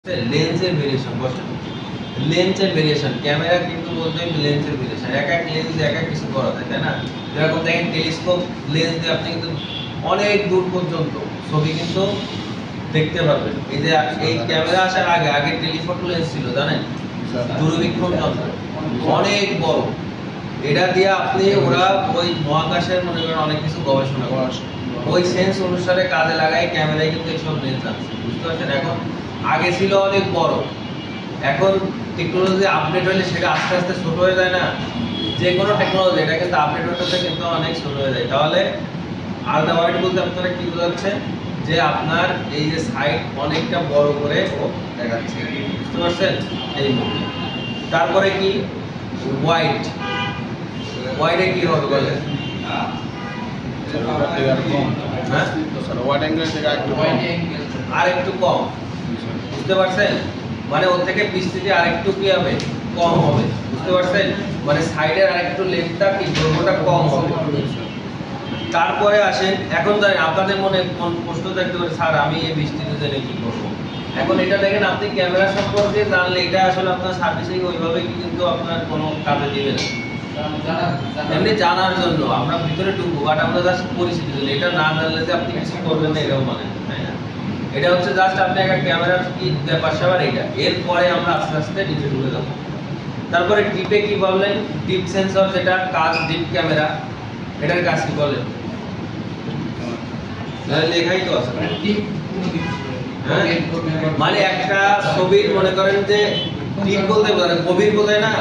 লেন্সের ভেরিয়েশন বসে লেন্সের ভেরিয়েশন ক্যামেরা কিন্তু বলতে লেন্সের ভেরিয়েশন এক এক লেন্স এক এক কিছু করা যায় তাই না যেরকম দেখেন টেলিস্কোপ লেন্স দিয়ে আপনি কিন্তু অনেক দূর পর্যন্ত ছবি কিন্তু দেখতে পারবেন এই যে এই ক্যামেরা আসার আগে আগে টেলিফটো লেন্স ছিল জানেন দূরবীক্ষণ যন্ত্র অনেক বড় এটা দিয়ে আপনি ওরা ওই মহাকাশের মনে করেন অনেক কিছু গবেষণা করে ওই সেন্স অনুসারে কাজে লাগায় ক্যামেরায় কিন্তু এইসব লেন্স আছে বুঝতে পারছেন এখন আগে ছিল অনেক বড় এখন টেকনোলজি আপডেট হলে সেটা আস্তে আস্তে ছোট হয়ে যায় না যে কোনো টেকনোলজি এটা কিন্তু আপডেট হতে কিন্তু অনেক ছোট হয়ে যায় তাহলে আলাদা ওয়ার্ড বলতে আপনারা কি বোঝাচ্ছেন যে আপনার এই যে সাইড অনেকটা বড় করে ও দেখাচ্ছে বুঝতে পারছেন এই মুহূর্তে তারপরে কি ওয়াইড ওয়াইডে কি হবে বলেন আর একটু কম বুঝতে পারছেন মানে ওর থেকে বিস্তৃতি আরেকটু কি হবে কম হবে বুঝতে পারছেন মানে সাইডের আরেকটু লেন্থটা কি দৈর্ঘ্যটা কম হবে তারপরে আসেন এখন জানেন আপনাদের মনে কোন প্রশ্ন থাকতে পারে স্যার আমি এই বিস্তৃতি জেনে কি করব এখন এটা দেখেন আপনি ক্যামেরা সম্পর্কে জানলে এটা আসলে আপনার সার্ভিসিং ওইভাবে কিন্তু আপনার কোনো কাজে দিবে না এমনি জানার জন্য আমরা ভিতরে ঢুকবো বাট আমরা জাস্ট পরিচিতি জন্য এটা না জানলে যে আপনি কিছু করবেন না এটাও মানে তাই না এটা হচ্ছে জাস্ট আপনি একটা ক্যামেরার কি ব্যাপার স্যাপার এটা এরপরে আমরা আস্তে আস্তে নিচে ঢুকে যাব তারপরে ডিপে কি বললেন ডিপ সেন্সর যেটা কাজ ডিপ ক্যামেরা এটার কাজ কি বলেন লেখাই তো আছে মানে একটা ছবির মনে করেন যে ডিপ বলতে মানে গভীর বোঝায় না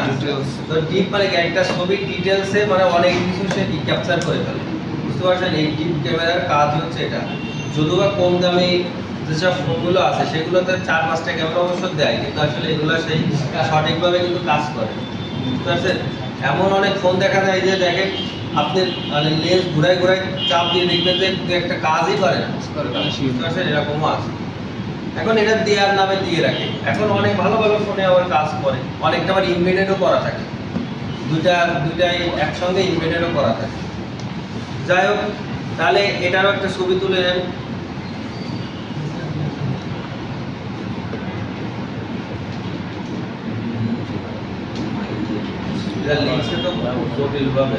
তো ডিপ মানে একটা ছবির ডিটেইলসে মানে অনেক কিছু সে ক্যাপচার করে ফেলে বুঝতে পারছেন এই ডিপ ক্যামেরার কাজ হচ্ছে এটা যদিও বা কম দামি যেসব ফোনগুলো আছে সেগুলোতে 4-5টা ক্যামেরা অবশ্য দেয় কিন্তু আসলে এগুলো সেই সঠিকভাবে কিন্তু কাজ করে বুঝতে পারছেন এমন অনেক ফোন দেখা যায় যে দেখেন আপনি মানে লেন্স ঘুরাই ঘুরাই চাপ দিয়ে দেখবেন যে একটা কাজই করে না বুঝতে পারছেন এরকমও আছে এখন এটা দেওয়ার নামে দিয়ে রাখে এখন অনেক ভালো ভালো ফোনে আবার কাজ করে অনেকটা আবার ইমবেডেডও করা থাকে দুইটাই একসঙ্গে ইমবেডেডও করা থাকে যাই হোক তাহলে এটারও একটা ছবি তুলে নেন লিখছে তো জটিল ভাবে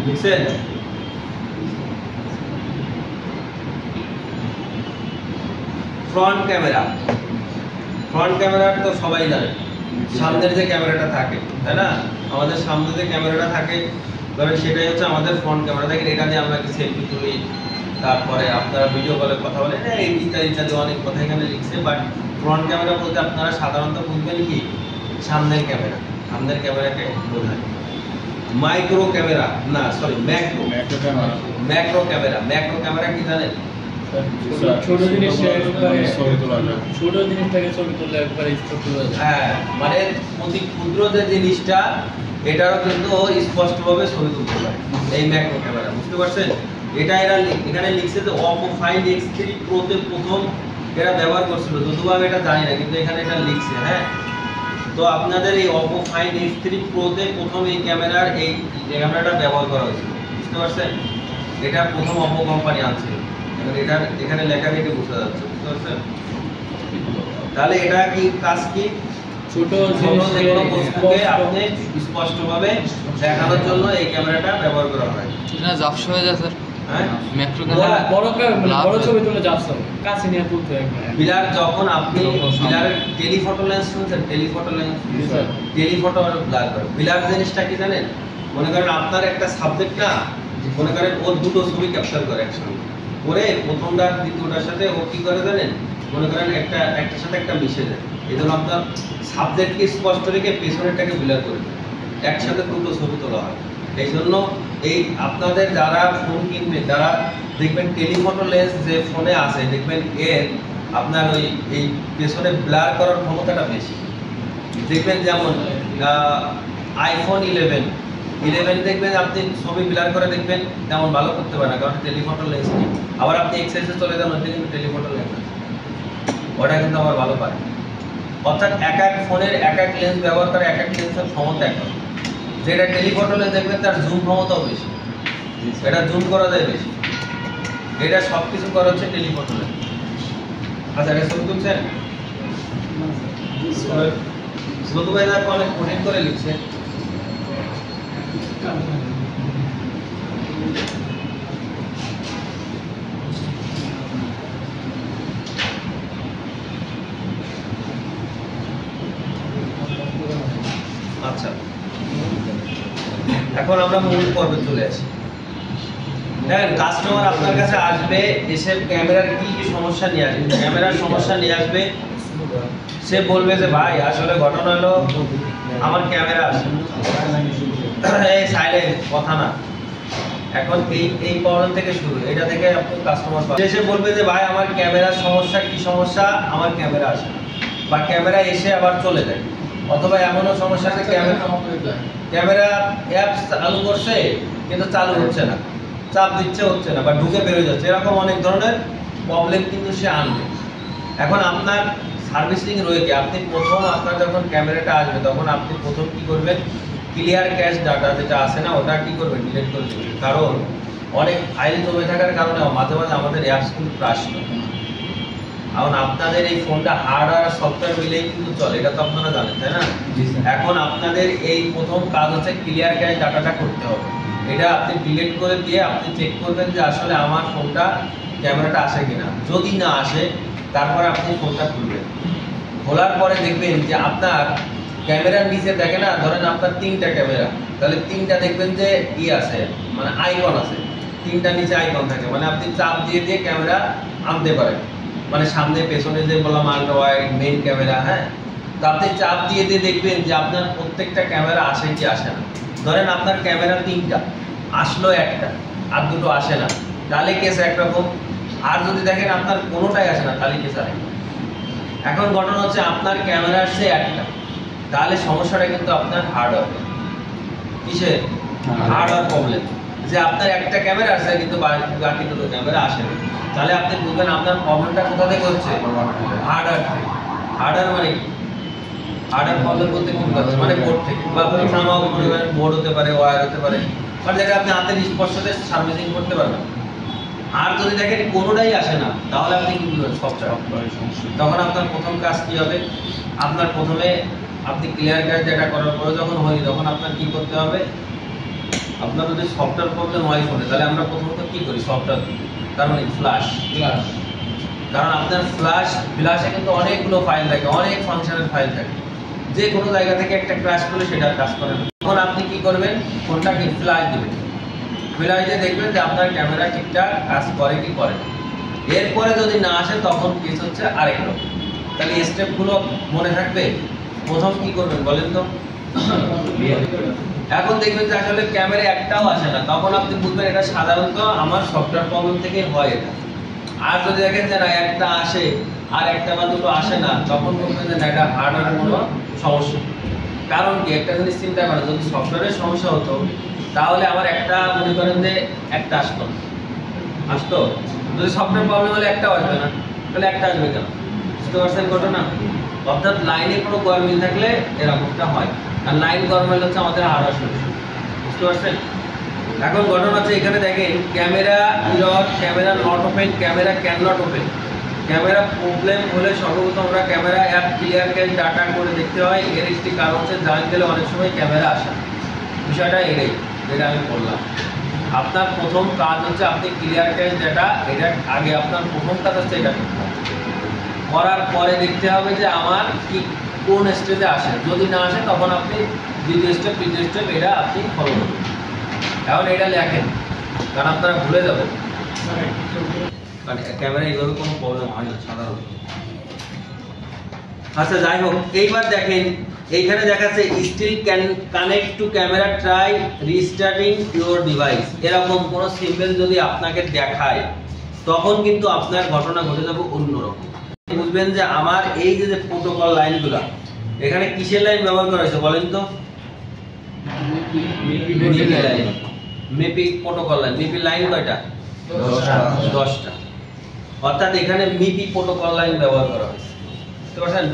লিখছেন ফ্রন্ট ক্যামেরা তো সবাই জানে সামনের যে ক্যামেরাটা থাকে তাই না আমাদের সামনে যে ক্যামেরাটা থাকে ধরেন সেটাই হচ্ছে আমাদের ফ্রন্ট ক্যামেরা দেখেন এটা দিয়ে আমরা কি সেলফি তুলি তারপরে আপনারা ভিডিও কলে কথা বলেন এই ইত্যাদি অনেক কথা এখানে লিখছে বাট ফ্রন্ট ক্যামেরা বলতে আপনারা সাধারণত বুঝবেন কি সামনের ক্যামেরাকে বোঝায় মাইক্রো ক্যামেরা না সরি ম্যাক্রো ক্যামেরা কি জানেন ছোট জিনিস থেকে ছবি তুলে একবারে স্পষ্ট হয়ে যায় হ্যাঁ মানে অতি ক্ষুদ্র যে জিনিসটা এটারও কিন্তু স্পষ্টভাবে ছবি তুলতে পারে এই ম্যাক্রো ক্যামেরা বুঝতে পারছেন এটা এখানে লিখছে যে Oppo Find X3 Pro তে প্রথম এটা ব্যবহার করছিল যদিও আমি এটা জানি না কিন্তু এখানে এটা লিখছে হ্যাঁ তো আপনাদের এই Oppo Find X3 Pro তে প্রথম এই ক্যামেরাটা ব্যবহার করা হয়েছিল বুঝতে পারছেন এটা প্রথম Oppo কোম্পানি আনছিল এটা এখানে লেখা দেখে বোঝা যাচ্ছে বুঝতে পারছেন তাহলে এটা কি কাজ কি ছোট যেকোনো বস্তুকে আপনি স্পষ্টভাবে দেখানোর জন্য এই ক্যামেরাটা ব্যবহার করা হয় এটা জাপস হয়ে যায় স্যার হ্যাঁ ম্যাক্রো ক্যামেরা বড় ছবি তুলে জাপস হবে কাছে নিয়ে তুলতে একবার বিলার যখন আপনি বিলারের টেলিফটো লেন্স শুনছেন টেলিফটো আর ব্লার করে বিলার জিনিসটা কি জানেন মনে করেন আপনার একটা সাবজেক্ট না মনে করেন ওর দুটো ছবি ক্যাপচার করে একসঙ্গে করে প্রথমটা দ্বিতীয়টার সাথে ও কি করে জানেন মনে করেন একটার সাথে একটা মিশে যায় এই জন্য আপনার সাবজেক্টকে স্পষ্ট রেখে পেছনেরটাকে ব্লার করে দেয় একসাথে দুটো ছবি তোলা হয় এই জন্য এই আপনাদের যারা ফোন কিনবেন যারা দেখবেন টেলিফটো লেন্স যে ফোনে আছে দেখবেন এর আপনার ওই এই পেছনে ব্লার করার ক্ষমতাটা বেশি দেখবেন যেমন iPhone 11 দেখবেন আপনি ছবি ব্লার করে দেখবেন তেমন ভালো করতে পারে না কারণ টেলিফটো লেন্স নেই আবার আপনি এক্সাইজে চলে যান ওটা কিন্তু টেলিফটো লেন্স ওটা কিন্তু আবার ভালো পারে অর্থাৎ এক এক ফোনের এক এক লেন্স ব্যবহার করে এক এক লেন্সের ক্ষমতা এক যেটা টেলিফটো লেন্স দেখবেন তার জুম ক্ষমতাও বেশি এটা জুম করা যায় বেশি এটা সবকিছু করা হচ্ছে টেলিফোনে। আচ্ছা এটা ছবি তুলছেন? বন্ধু ভাই না অনেক কঠিন করে লিখছে। আচ্ছা এখন আমরা মূল পর্বে চলে আসি। দেখেন কাস্টমার আপনার কাছে আসবে, এসে ক্যামেরার কি কি সমস্যা নিয়ে আসবে, ক্যামেরার সমস্যা নিয়ে আসবে। সে বলবে যে ভাই আসলে ঘটনা হলো আমার ক্যামেরা আছে, এই সাইলেন্ট কথা না, এখন এই প্রবলেম থেকে শুরু, এটা থেকে আপনি কাস্টমার পাবেন। এসে বলবে যে ভাই আমার ক্যামেরার সমস্যা, কি সমস্যা, আমার ক্যামেরা আসে না, বা ক্যামেরা এসে আবার চলে যায়, অথবা এমনও সমস্যা আছে ক্যামেরা অ্যাপস চালু করছে কিন্তু চালু হচ্ছে না, চাপ দিচ্ছে হচ্ছে না, বা ঢুকে বেরোয় যাচ্ছে, এরকম অনেক ধরনের প্রবলেম কিন্তু সে আনবে। এখন আপনার সার্ভিসিং রয়েছে, আপনি প্রথম আপনার যখন ক্যামেরাটা আসবে তখন আপনি প্রথম কি করবেন, ক্লিয়ার ক্যাশ ডাটা যেটা আছে না ওটা কি করবেন, ডিলিট করে দেবেন। কারণ অনেক ফাইল জমে থাকার কারণে মাঝে মাঝে আমাদের অ্যাপস কিন্তু ক্রাশ করে। এখন আপনাদের এই ফোনটা হার্ডওয়্যার আর সফটওয়্যার মিলেই কিন্তু চলে, এটা তো আপনারা জানেন তাই না? এখন আপনাদের এই প্রথম কাজ হচ্ছে ক্লিয়ার ক্যাশ ডাটাটা করতে হবে। এটা আপনি ডিলিট করে দিয়ে আপনি চেক করবেন যে আসলে আমার ফোনটা ক্যামেরাটা আসে কিনা। যদি না আসে তারপরে আপনি ফোনটা খুলবেন, খোলার পরে দেখবেন যে আপনার ক্যামেরার নিচে দেখে না, ধরেন আপনার 3টা ক্যামেরা, তাহলে 3টা দেখবেন যে আছে, মানে আইকন আছে, 3টা নিচে আইকন থাকে, মানে আপনি চাপ দিয়ে দিয়ে ক্যামেরা আনতে পারেন, মানে সামনে পেছনে যে বললাম আল্ট্রা ওয়াইড, মেইন ক্যামেরা, হ্যাঁ। তো আপনি চাপ দিয়ে দিয়ে দেখবেন যে আপনার প্রত্যেকটা ক্যামেরা আসে কি আসে না। ধরেন আপনার ক্যামেরা 3টা, আসলো 1টা আর 2টো আসে না, তাহলে কেস একরকম। আর যদি দেখেন আপনার কোনোটাই আসে না, তাহলে কেস আরেকরকম। এখন ঘটনা হচ্ছে আপনার ক্যামেরা আসছে 1টা, তাহলে সমস্যাটা কিন্তু আপনার হার্ডওয়্যার, কিসে হার্ডওয়্যার প্রবলেম, যে আপনার একটা ক্যামেরা আছে কিন্তু বাকি দুটো ক্যামেরা আসে না। তাহলে আপনি বুঝবেন আপনার প্রবলেমটা কোথা থেকে হচ্ছে, হার্ডওয়্যার থেকে। হার্ডওয়্যার মানে কি, হার্ডওয়্যার প্রবলেম বলতে কি বোঝাচ্ছে, মানে বোর্ড থেকে, বা আপনি নামাও পরিমাণ বোর্ড হতে পারে, ওয়্যার হতে পারে, মানে যেটা আপনি হাতের স্পর্শতে সার্ভিসিং করতে পারবেন। আর যদি দেখেন কোনোটাই আসে না, তাহলে আপনি কি বুঝবেন, সফটওয়্যার সমস্যা। তখন আপনার প্রথম কাজ কি হবে, আপনার প্রথমে আপনি ক্লিয়ার ক্যাশ যেটা করার পরে যখন হয় তখন আপনার কি করতে হবে, আপনার যদি সফটওয়্যার প্রবলেম হয় ফোনে, তাহলে আমরা প্রথমত কি করি, সফটওয়্যার, তার মানে ফ্ল্যাশ। কারণ আপনার ফ্ল্যাশে কিন্তু অনেকগুলো ফাইল থাকে, অনেক ফাংশনের ফাইল থাকে, যে কোনো জায়গা থেকে একটা ক্র্যাশ করলে সেটা কাজ করে না। তখন আপনি কি করবেন, ফোনটাকে ফ্ল্যাশ দিবেন, ফ্ল্যাশ দিয়ে দেখবেন যে আপনার ক্যামেরা ঠিকঠাক কাজ করে কি করে না। এরপরে যদি না আসে তখন কেস হচ্ছে আরেক রকম। তাহলে স্টেপগুলো মনে থাকবে। প্রথম কি করবেন বলেন তো, এখন দেখবেন যে আসলে ক্যামেরা একটাও আসে না, তখন আপনি বুঝবেন এটা সাধারণত আমার সফটওয়্যার প্রবলেম থেকে হয় এটা। আর যদি দেখেন যে না একটা আসে আর একটা বা দুটো আসে না, তখন বলবেন যে না এটা হার্ডওয়্যার কোনো সমস্যা। কারণ কি, একটা জিনিস চিন্তা করেন, যদি সফটওয়্যারের সমস্যা হতো তাহলে আমার একটা মনে করেন যে একটা আসতো, যদি সফটওয়্যার প্রবলেম হলে একটা আসবে না, তাহলে একটা আসবে কেন, বুঝতে পারছেন ঘটনা? অর্থাৎ লাইনে কোনো গরমিল থাকলে এরকমটা হয়, আর লাইন গরমিল হচ্ছে আমাদের হার্ডওয়্যার সমস্যা, বুঝতে পারছেন? এখন ঘটনা হচ্ছে এখানে দেখেন camera error, camera not open, camera can not open. Camera problem হলে সর্বপ্রথম আমরা camera app clear cash data করে দেখতে হয়। এর একটি কারণ হচ্ছে জানতে গেলে অনেক সময় ক্যামেরা আসে, বিষয়টা এটাই যেটা আমি বললাম। আপনার প্রথম কাজ হচ্ছে আপনি ক্লিয়ার ক্যাশ ডাটা, এটা আগে আপনার প্রথম কাজ হচ্ছে এটা করার পরে দেখতে হবে যে আমার কি কোন স্টেজে আসে। যদি না আসে তখন আপনি দ্বিতীয় স্টেপ, তৃতীয় স্টেপ এটা আপনি ফলো করবেন। এখন এটা লেখেন, কারণ আপনারা ভুলে যাবেন, কারণ ক্যামেরা এইভাবে কোনো প্রবলেম হয় না সাধারণত। আচ্ছা যাই হোক, এইবার দেখেন এইখানে দেখাচ্ছে still can connect to camera, try restarting your device. এরকম কোন সিম্বল যদি আপনাকে দেখায় তখন কিন্তু আপনার ঘটনা ঘটে যাবে অন্যরকম। বুঝবেন যে আমার এই যে প্রোটোকল লাইনগুলো, এখানে কিসের লাইন ব্যবহার করা হয়েছে বলেন তো, মেপি প্রোটোকল লাইন। মেপি লাইন কয়টা, 10টা। অর্থাৎ এখানে মিপি প্রোটোকল লাইন ব্যবহার করা হয়েছে।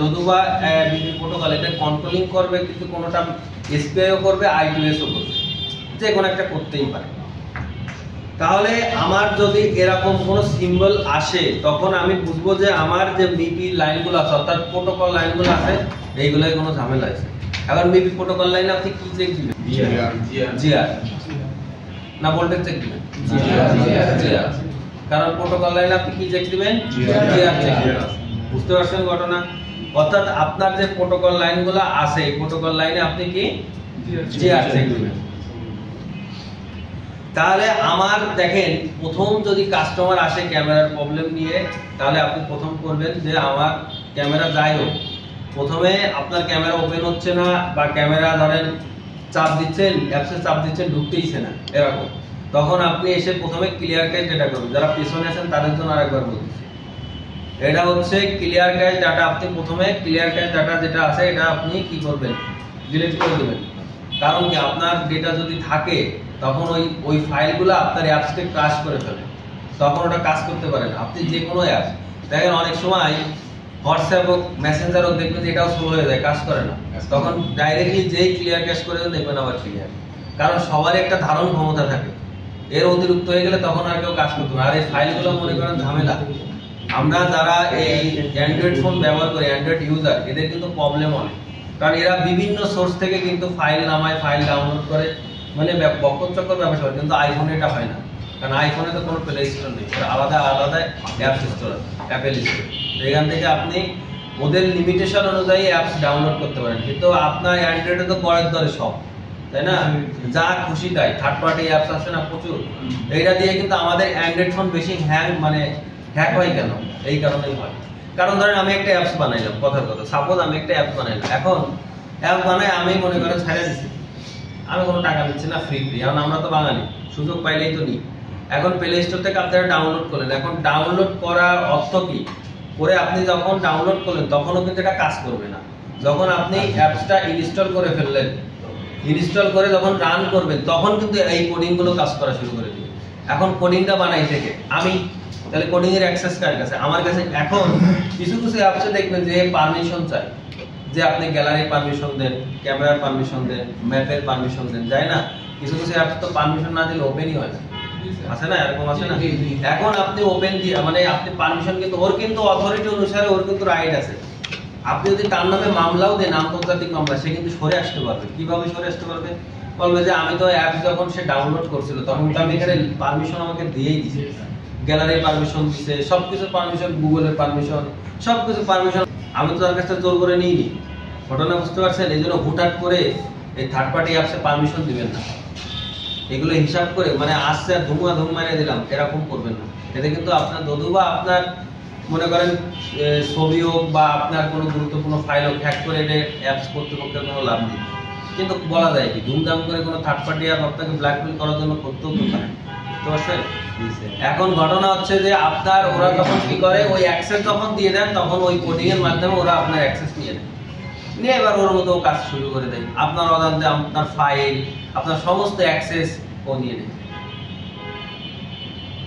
যদুবা মিপি প্রোটোকল এটা কন্ট্রোলিং করবে, কিন্তু কোনোটা এসপিআইও করবে, আই2এসও করবে, যে কোনো একটা করতেই পারে। তাহলে আমার যদি এরকম কোনো সিম্বল আসে তখন আমি বুঝবো যে আমার যে মিপি লাইনগুলো আছে অর্থাৎ প্রোটোকল লাইনগুলো আছে এইগুলোয় কোনো ঝামেলা আছে। এখন মিপি প্রোটোকল লাইনে আপনি কি চেক দিবেন? জিআর না ভোল্টেজ চেক দিবেন? জিআর। কারণ প্রোটোকল লাইনে আপনি কি চেক দিবেন? জিআর চেক দিবেন। বুঝতে পারছেন ঘটনা? অর্থাৎ আপনার যে প্রোটোকল লাইনগুলো আছে এই প্রোটোকল লাইনে আপনি কি জিআর চেক দিবেন। তাহলে আমার দেখেন প্রথম যদি কাস্টমার আসে ক্যামেরার প্রবলেম নিয়ে তাহলে আপনি প্রথম করবেন যে আমার ক্যামেরা যাই হোক প্রথমে আপনার ক্যামেরা ওপেন হচ্ছে না বা ক্যামেরা ধরেন চাপ দিচ্ছেন অ্যাপসে চাপ দিচ্ছেন ঢুকতেইছে না এরকম, তখন আপনি এসে প্রথমে ক্লিয়ার ক্যাশ ডাটা করবেন। যারা পিছনে আছেন তাদের জন্য আরেকবার বলছি, এটা হচ্ছে ক্লিয়ার ক্যাশ ডাটা। আপনি প্রথমে ক্লিয়ার ক্যাশ ডাটা যেটা আছে এটা আপনি কি করবেন? ডিলিট করে দেবেন। কারণ কি আপনার ডেটা যদি থাকে তখন ওই ফাইলগুলো আপনার অ্যাপসকে ক্রাশ করে ফেলে, তখন ওটা কাজ করতে পারে না। আপনি যে কোনো অ্যাপস দেখেন অনেক সময় হোয়াটসঅ্যাপ হোক মেসেঞ্জার হোক দেখবেন যে এটাও স্লো হয়ে যায়, কাজ করে না, তখন ডাইরেক্টলি যেই ক্লিয়ার ক্যাশ করে দেন দেখবেন আবার ক্লিয়ার। কারণ সবার একটা ধারণ ক্ষমতা থাকে, এর অতিরিক্ত হয়ে গেলে তখন আর কেউ কাজ করতে পারে। আর এই ফাইলগুলো মনে করেন ঝামেলা। আমরা যারা এই অ্যান্ড্রয়েড ফোন ব্যবহার করি অ্যান্ড্রয়েড ইউজার এদের কিন্তু প্রবলেম অনেক, কারণ এরা বিভিন্ন সোর্স থেকে কিন্তু ফাইল নামায় ফাইল ডাউনলোড করে মানে বকচক্কর ব্যবসা করে, কিন্তু আইফোনে এটা হয় না। কারণ আইফোনে তো কোনো প্লে স্টোর নেই, আলাদা আলাদা অ্যাপস স্টোর আছে, অ্যাপেল স্টোর। এখান থেকে আপনি ওদের লিমিটেশন অনুযায়ী অ্যাপস ডাউনলোড করতে পারেন। কিন্তু আপনার অ্যান্ড্রয়েডে তো করার দরে সব, তাই না? যা খুশি তাই থার্ড পার্টি অ্যাপস আছে না প্রচুর, এইটা দিয়ে কিন্তু আমাদের অ্যান্ড্রয়েড ফোন বেশি হ্যাক হয় কেন? এই কারণেই হয়। কারণ ধরেন আমি একটা অ্যাপস বানাইলাম, কথার কথা সাপোজ আমি একটা অ্যাপ বানাইলাম, এখন অ্যাপ বানাই আমি মনে করেন ছাড়া দিচ্ছি, আমি কোনো টাকা নিচ্ছি না, ফ্রি। এখন আমরা তো বাঙালি, সুযোগ পাইলেই তো নিই। এখন প্লে স্টোর থেকে আপনারা ডাউনলোড করলেন, এখন ডাউনলোড করার অর্থ কি? করে আপনি যখন ডাউনলোড করলেন তখনও কিন্তু এটা কাজ করবে না। যখন আপনি অ্যাপসটা ইনস্টল করে ফেললেন, ইনস্টল করে যখন রান করবেন তখন কিন্তু এই কোডিংগুলো কাজ করা শুরু করে দিবে। এখন কোডিংটা বানাই থেকে আমি, তাহলে কোডিং এর অ্যাক্সেস কার কাছে? আমার কাছে। এখন কিছু কিছু অ্যাপসে দেখবেন যে পারমিশন চাই, যে আপনি গ্যালারি পারমিশন দেন, ক্যামেরার পারমিশন দেন, ম্যাপের পারমিশন দেন, যায় না? কিছু কিছু অ্যাপস তো পারমিশন না দিলে ওপেনই হয় না, আছে না? এরকম আছে না? এখন আপনি ওপেন দিয়ে মানে আপনি পারমিশন, কিন্তু ওর কিন্তু অথরিটি অনুসারে ওর কিন্তু রাইট আছে। আপনি যদি তার নামে মামলাও দেন, আন্তর্জাতিক মামলা, সে কিন্তু সরে আসতে পারবে। কিভাবে সরে আসতে পারবে? বলবে যে আমি তো অ্যাপস যখন সে ডাউনলোড করছিল তখন তো আমি এখানে পারমিশন আমাকে দিয়েই দিয়েছি, গ্যালারির পারমিশন দিছে, সবকিছু পারমিশন, গুগলের পারমিশন, সবকিছু পারমিশন আমি তো তার কাছে জোর করে নিইনি। ঘটনা বুঝতে পারছেন? এই জন্য হুটহাট করে এই থার্ড পার্টি অ্যাপসে পারমিশন দিবেন না। এগুলো হিসাব করে মানে আসছে আর ধুমা ধুম মারিয়ে দিলাম এরকম করবেন না। এতে কিন্তু আপনার দদু বা আপনার মনে করেন ছবি হোক বা আপনার কোনো গুরুত্বপূর্ণ ফাইল হোক হ্যাক করে এটা অ্যাপস কর্তৃপক্ষের কোনো লাভ নেই। কিন্তু বলা যায় কি ধুমধাম করে কোনো থার্ড পার্টি অ্যাপ আপনাকে ব্ল্যাকমেল করার জন্য করতেও তো পারে। এখন ঘটনা হচ্ছে যে আপনার ওরা তখন কি করে, ওই অ্যাক্সেস যখন দিয়ে দেন তখন ওই কোডিং এর মাধ্যমে ওরা আপনার অ্যাক্সেস নিয়ে নেয়, নিয়ে এবার ওর মতো কাজ শুরু করে দেয়। আপনার অজান্তে আপনার ফাইল, আপনার সমস্ত অ্যাক্সেস ও নিয়ে নেয়।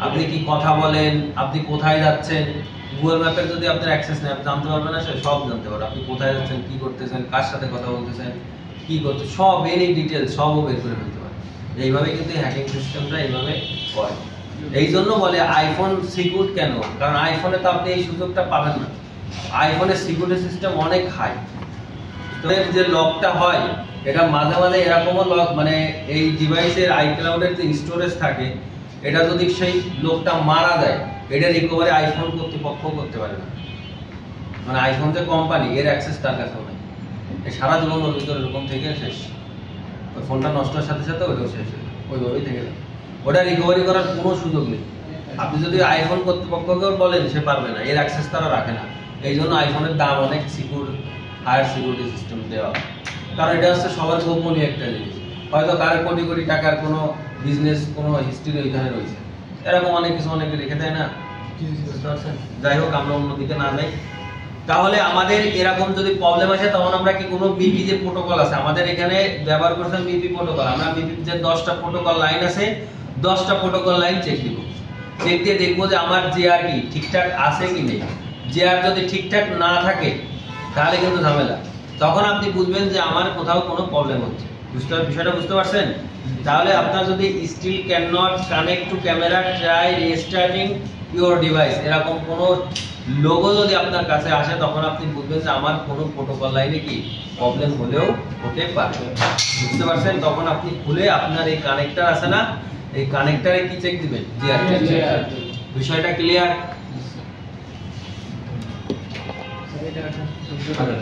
আপনি কি কথা বলেন, আপনি কোথায় যাচ্ছেন, গুগল ম্যাপের যদি আপনার অ্যাক্সেস নেই আপনি জানতে পারবেন না, সে সব জানতে পারবে। আপনি কোথায় যাচ্ছেন, কি করতেছেন, কার সাথে কথা বলতেছেন, কি করছেন, সব এনি ডিটেইলস সবও বের করে ফেলতে পারে। এইভাবে কিন্তু হ্যাকিং সিস্টেমটা এইভাবে করে। এই জন্য বলে আইফোন সিকিউর কেন? কারণ আইফোনে তো আপনি এই সুযোগটা পাবেন না। আইফোনের সিকিউরিটি সিস্টেম অনেক হাই। তো এর যে লকটা হয় এটা মাঝে মাঝে এরকমও লক, মানে এই ডিভাইসের আইক্লাউডের যে স্টোরেজ থাকে এটা যদি সেই লোকটা মারা যায় এটা রিকভারি আইফোন কর্তৃপক্ষ করতে পারে না। মানে আইফোন যে কোম্পানি এর অ্যাক্সেস তার কাছেও নাই। এই সারা জীবন ওর ভিতরে এরকম থেকে শেষ, ওই ফোনটা নষ্টের সাথে সাথে ওইটাও শেষ হয়ে যায়, ওইভাবেই থেকে যায়। ওটা রিকভারি করার কোনো সুযোগ নেই। আপনি যদি আইফোন কর্তৃপক্ষকেও বলেন সে পারবে না, এর অ্যাক্সেস তারা রাখে না। এই জন্য আইফোনের দাম অনেক সিকিউর, হায়ার সিকিউরিটি সিস্টেম দেওয়া। কারণ এটা হচ্ছে সবার গোপনীয় একটা জিনিস। হয়তো কার কোটি কোটি টাকার কোনো বিজনেস, কোনো হিস্ট্রি ওইখানে রয়েছে, এরকম অনেক কিছু অনেকে রেখে দেয় না। যাই হোক, আমরা অন্যদিকে না যাই। তাহলে আমাদের এরকম যদি প্রবলেম আসে তখন আমরা কি কোনো বিপি যে প্রোটোকল আছে আমাদের এখানে ব্যবহার করছেন বিপি প্রোটোকল, আমরা বিপি যে 10টা প্রোটোকল লাইন আছে 10টা প্রোটোকল লাইন চেক দিব। চেক দিয়ে দেখবো যে আমার জিআর কি ঠিকঠাক আছে কি নেই। জিআর যদি ঠিকঠাক না থাকে তাহলে কিন্তু ঝামেলা। তখন আপনি বুঝবেন যে আমার কোথাও কোনো প্রবলেম হচ্ছে। বিষয়টা বুঝতে পারছেন? তাহলে আপনার যদি still can not connect to camera, try restarting your device, এরকম কোনো লোগো যদি আপনার কাছে আসে, তখন আপনি বুঝবেন যে আমার কোনো প্রোটোকল লাইনে কি প্রবলেম হলেও হতে পারে। বুঝতে পারছেন? তখন আপনি খুলে আপনার এই কানেক্টর আছে না, এই কানেক্টরে কি চেক দিবেন? জিআর। বিষয়টা ক্লিয়ার?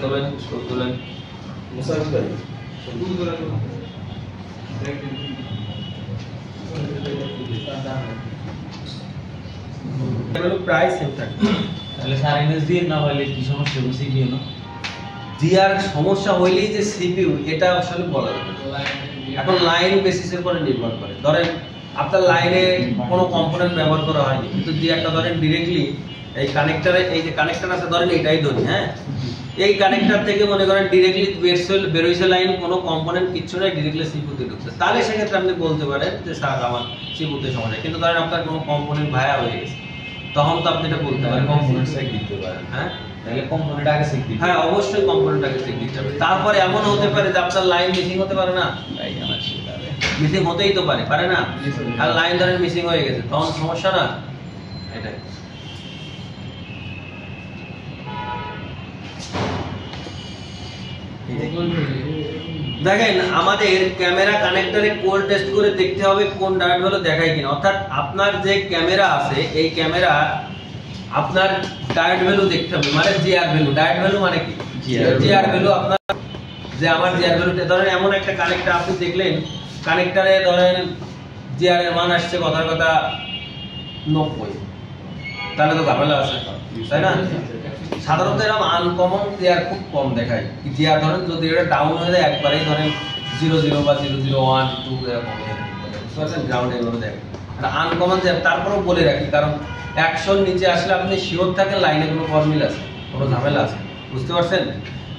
তোলেন তোলেন প্রায় সেম থাকে। তাহলে স্যার এনএসডি না হলে কি সমস্যা হবে? সিপিইউ না জিআর সমস্যা হইলেই যে সিপিইউ, এটা আসলে বলা যাবে না। এখন লাইন বেসিসের উপরে নির্ভর করে। ধরেন আপনার লাইনে কোনো কম্পোনেন্ট ব্যবহার করা হয়নি, কিন্তু জিআরটা ধরেন ডিরেক্টলি এই কানেক্টরে, এই যে কানেক্টর আছে ধরেন এটাই ধরি, হ্যাঁ, এই কানেক্টর থেকে মনে করেন ডিরেক্টলি বেরোইছে লাইন, কোনো কম্পোনেন্ট কিচ্ছু নাই, ডিরেক্টলি সিপিইউতে ঢুকছে, তাহলে সেক্ষেত্রে আপনি বলতে পারেন যে স্যার আমার সিপিইউতে সমস্যা। কিন্তু ধরেন আপনার কোনো কম্পোনেন্ট ভায়া হয়ে গেছে, তখন তো আপনি এটা বলতে পারেন কম্পোনেন্ট চেক দিতে পারেন। হ্যাঁ, তাহলে কম্পোনেন্ট আগে চেক দিতে হ্যাঁ অবশ্যই কম্পোনেন্ট আগে চেক দিতে হবে। তারপরে এমন হতে পারে যে আপনার লাইন মিসিং হতে পারে না, মিসিং হতেই তো পারে না, আর লাইন ধরেন মিসিং হয়ে গেছে, তখন সমস্যা না। এটাই দেখেন, আমাদের ক্যামেরা কানেক্টরে কোল টেস্ট করে দেখতে হবে কোন ডায়োড ভ্যালু দেখায় কিনা। অর্থাৎ আপনার যে ক্যামেরা আছে, এই ক্যামেরা আপনার ডায়োড ভ্যালু দেখতে হবে, মানে জিআর ভ্যালু। ডায়োড ভ্যালু মানে কি? GR value. আপনার যে আমার জিআর ভ্যালুটা ধরেন এমন একটা কানেক্টর আপনি দেখলেন, কানেক্টরে ধরেন জিআর এর মান আসছে কথার কথা 90, তাহলে তো ঝামেলা আছে, তাই না? সাধারণত এরকম আনকমন জিআর খুব কম দেখায়। জিআর ধরেন যদি এটা ডাউন হয়ে যায় একবারেই, ধরেন 00 বা 001 2 এরকম গ্রাউন্ড এগুলো দেখে, আর আনকমন জিআর। তারপরেও বলে রাখি, কারণ 100 নিচে আসলে আপনি শিওর থাকেন লাইনে কোনো ফর্মিল আছে, কোনো ঝামেলা আছে, বুঝতে পারছেন?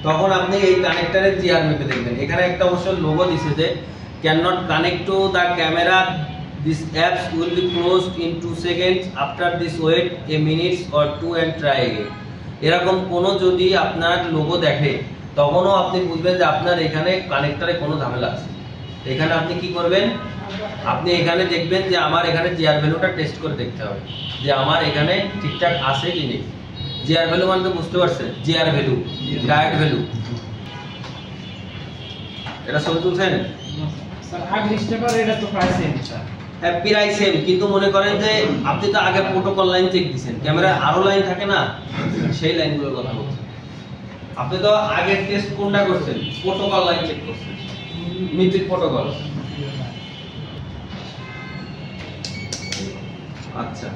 তখন আপনি এই কানেক্টরের জিআর মেপে দেখবেন। এখানে একটা অবশ্য লোগো দিছে যে can not connect to the camera, this apps will be closed in 2 seconds, after this wait a minute or 2 and try again। এরকম কোনো যদি আপনার লোগো দেখে, তখনও আপনি বুঝবেন যে আপনার এখানে কানেক্টরে কোনো ঝামেলা আছে। এখানে আপনি কি করবেন? আপনি এখানে দেখবেন যে আমার এখানে জিআর ভ্যালুটা টেস্ট করে দেখতে হবে যে আমার এখানে ঠিকঠাক আছে কি নেই। জিআর ভ্যালু মানে তো বুঝতে পারছেন, জিআর ভ্যালু, ডায়োড ভ্যালু। এটা সব তুলছেন স্যার আগে স্টেপার এটা তো প্রায় সেম স্যার, প্রায় সেম, কিন্তু মনে করেন যে আপনি তো আগে প্রোটোকল লাইন চেক দিয়েছেন, ক্যামেরার আরো লাইন থাকে না, সেই লাইনগুলোর কথা বলছেন। আপনি তো আগে টেস্ট কোনটা করছেন? প্রোটোকল লাইন চেক করছেন, মিত্রিক প্রোটোকল। আচ্ছা,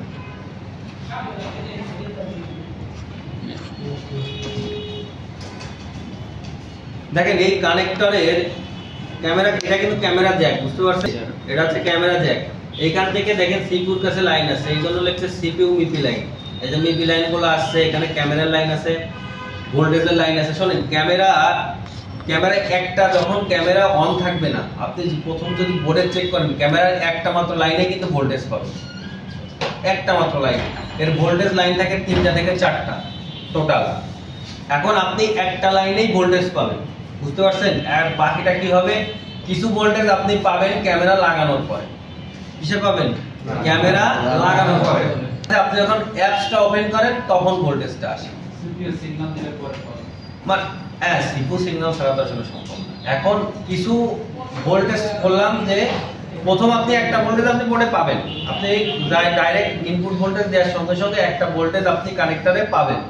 দেখেন এই কানেক্টরের ক্যামেরা, এটা কিন্তু ক্যামেরা জ্যাক, বুঝতে পারছেন? এটা হচ্ছে ক্যামেরা জ্যাক। এইখান থেকে দেখেন সিপিইউর কাছে লাইন আছে, এই জন্য লিখছে সিপিইউ মিপি লাইন। এই যে মিপি লাইনগুলো আসছে, এখানে ক্যামেরার লাইন আছে, ভোল্টেজের লাইন আছে। শোনেন, ক্যামেরা একটা যখন ক্যামেরা অন থাকবে না, আপনি প্রথম যদি বোর্ডে চেক করেন, ক্যামেরার একটা মাত্র লাইনে কিন্তু ভোল্টেজ পাবেন, একটা মাত্র লাইন। এর ভোল্টেজ লাইন থাকে 3টা থেকে 4টা টোটাল। এখন আপনি একটা লাইনেই ভোল্টেজ পাবেন, বুঝতে পারছেন? আর বাকিটা কি হবে? কিছু ভোল্টেজ আপনি পাবেন ক্যামেরা লাগানোর পরে। কিসে পাবেন? ক্যামেরা লাগানোর পরে। আপনি যখন অ্যাপসটা ওপেন করেন তখন ভোল্টেজটা আসে, সিপিইউ সিগন্যাল দিলে পরে মানে সিপিইউ সিগন্যাল ছাড়া তো আসলে সম্ভব না। এখন কিছু ভোল্টেজ বললাম যে প্রথম আপনি একটা ভোল্টেজ আপনি বোর্ডে পাবেন, আপনি ডাইরেক্ট ইনপুট ভোল্টেজ দেওয়ার সঙ্গে সঙ্গে একটা ভোল্টেজ আপনি কানেক্টরে পাবেন।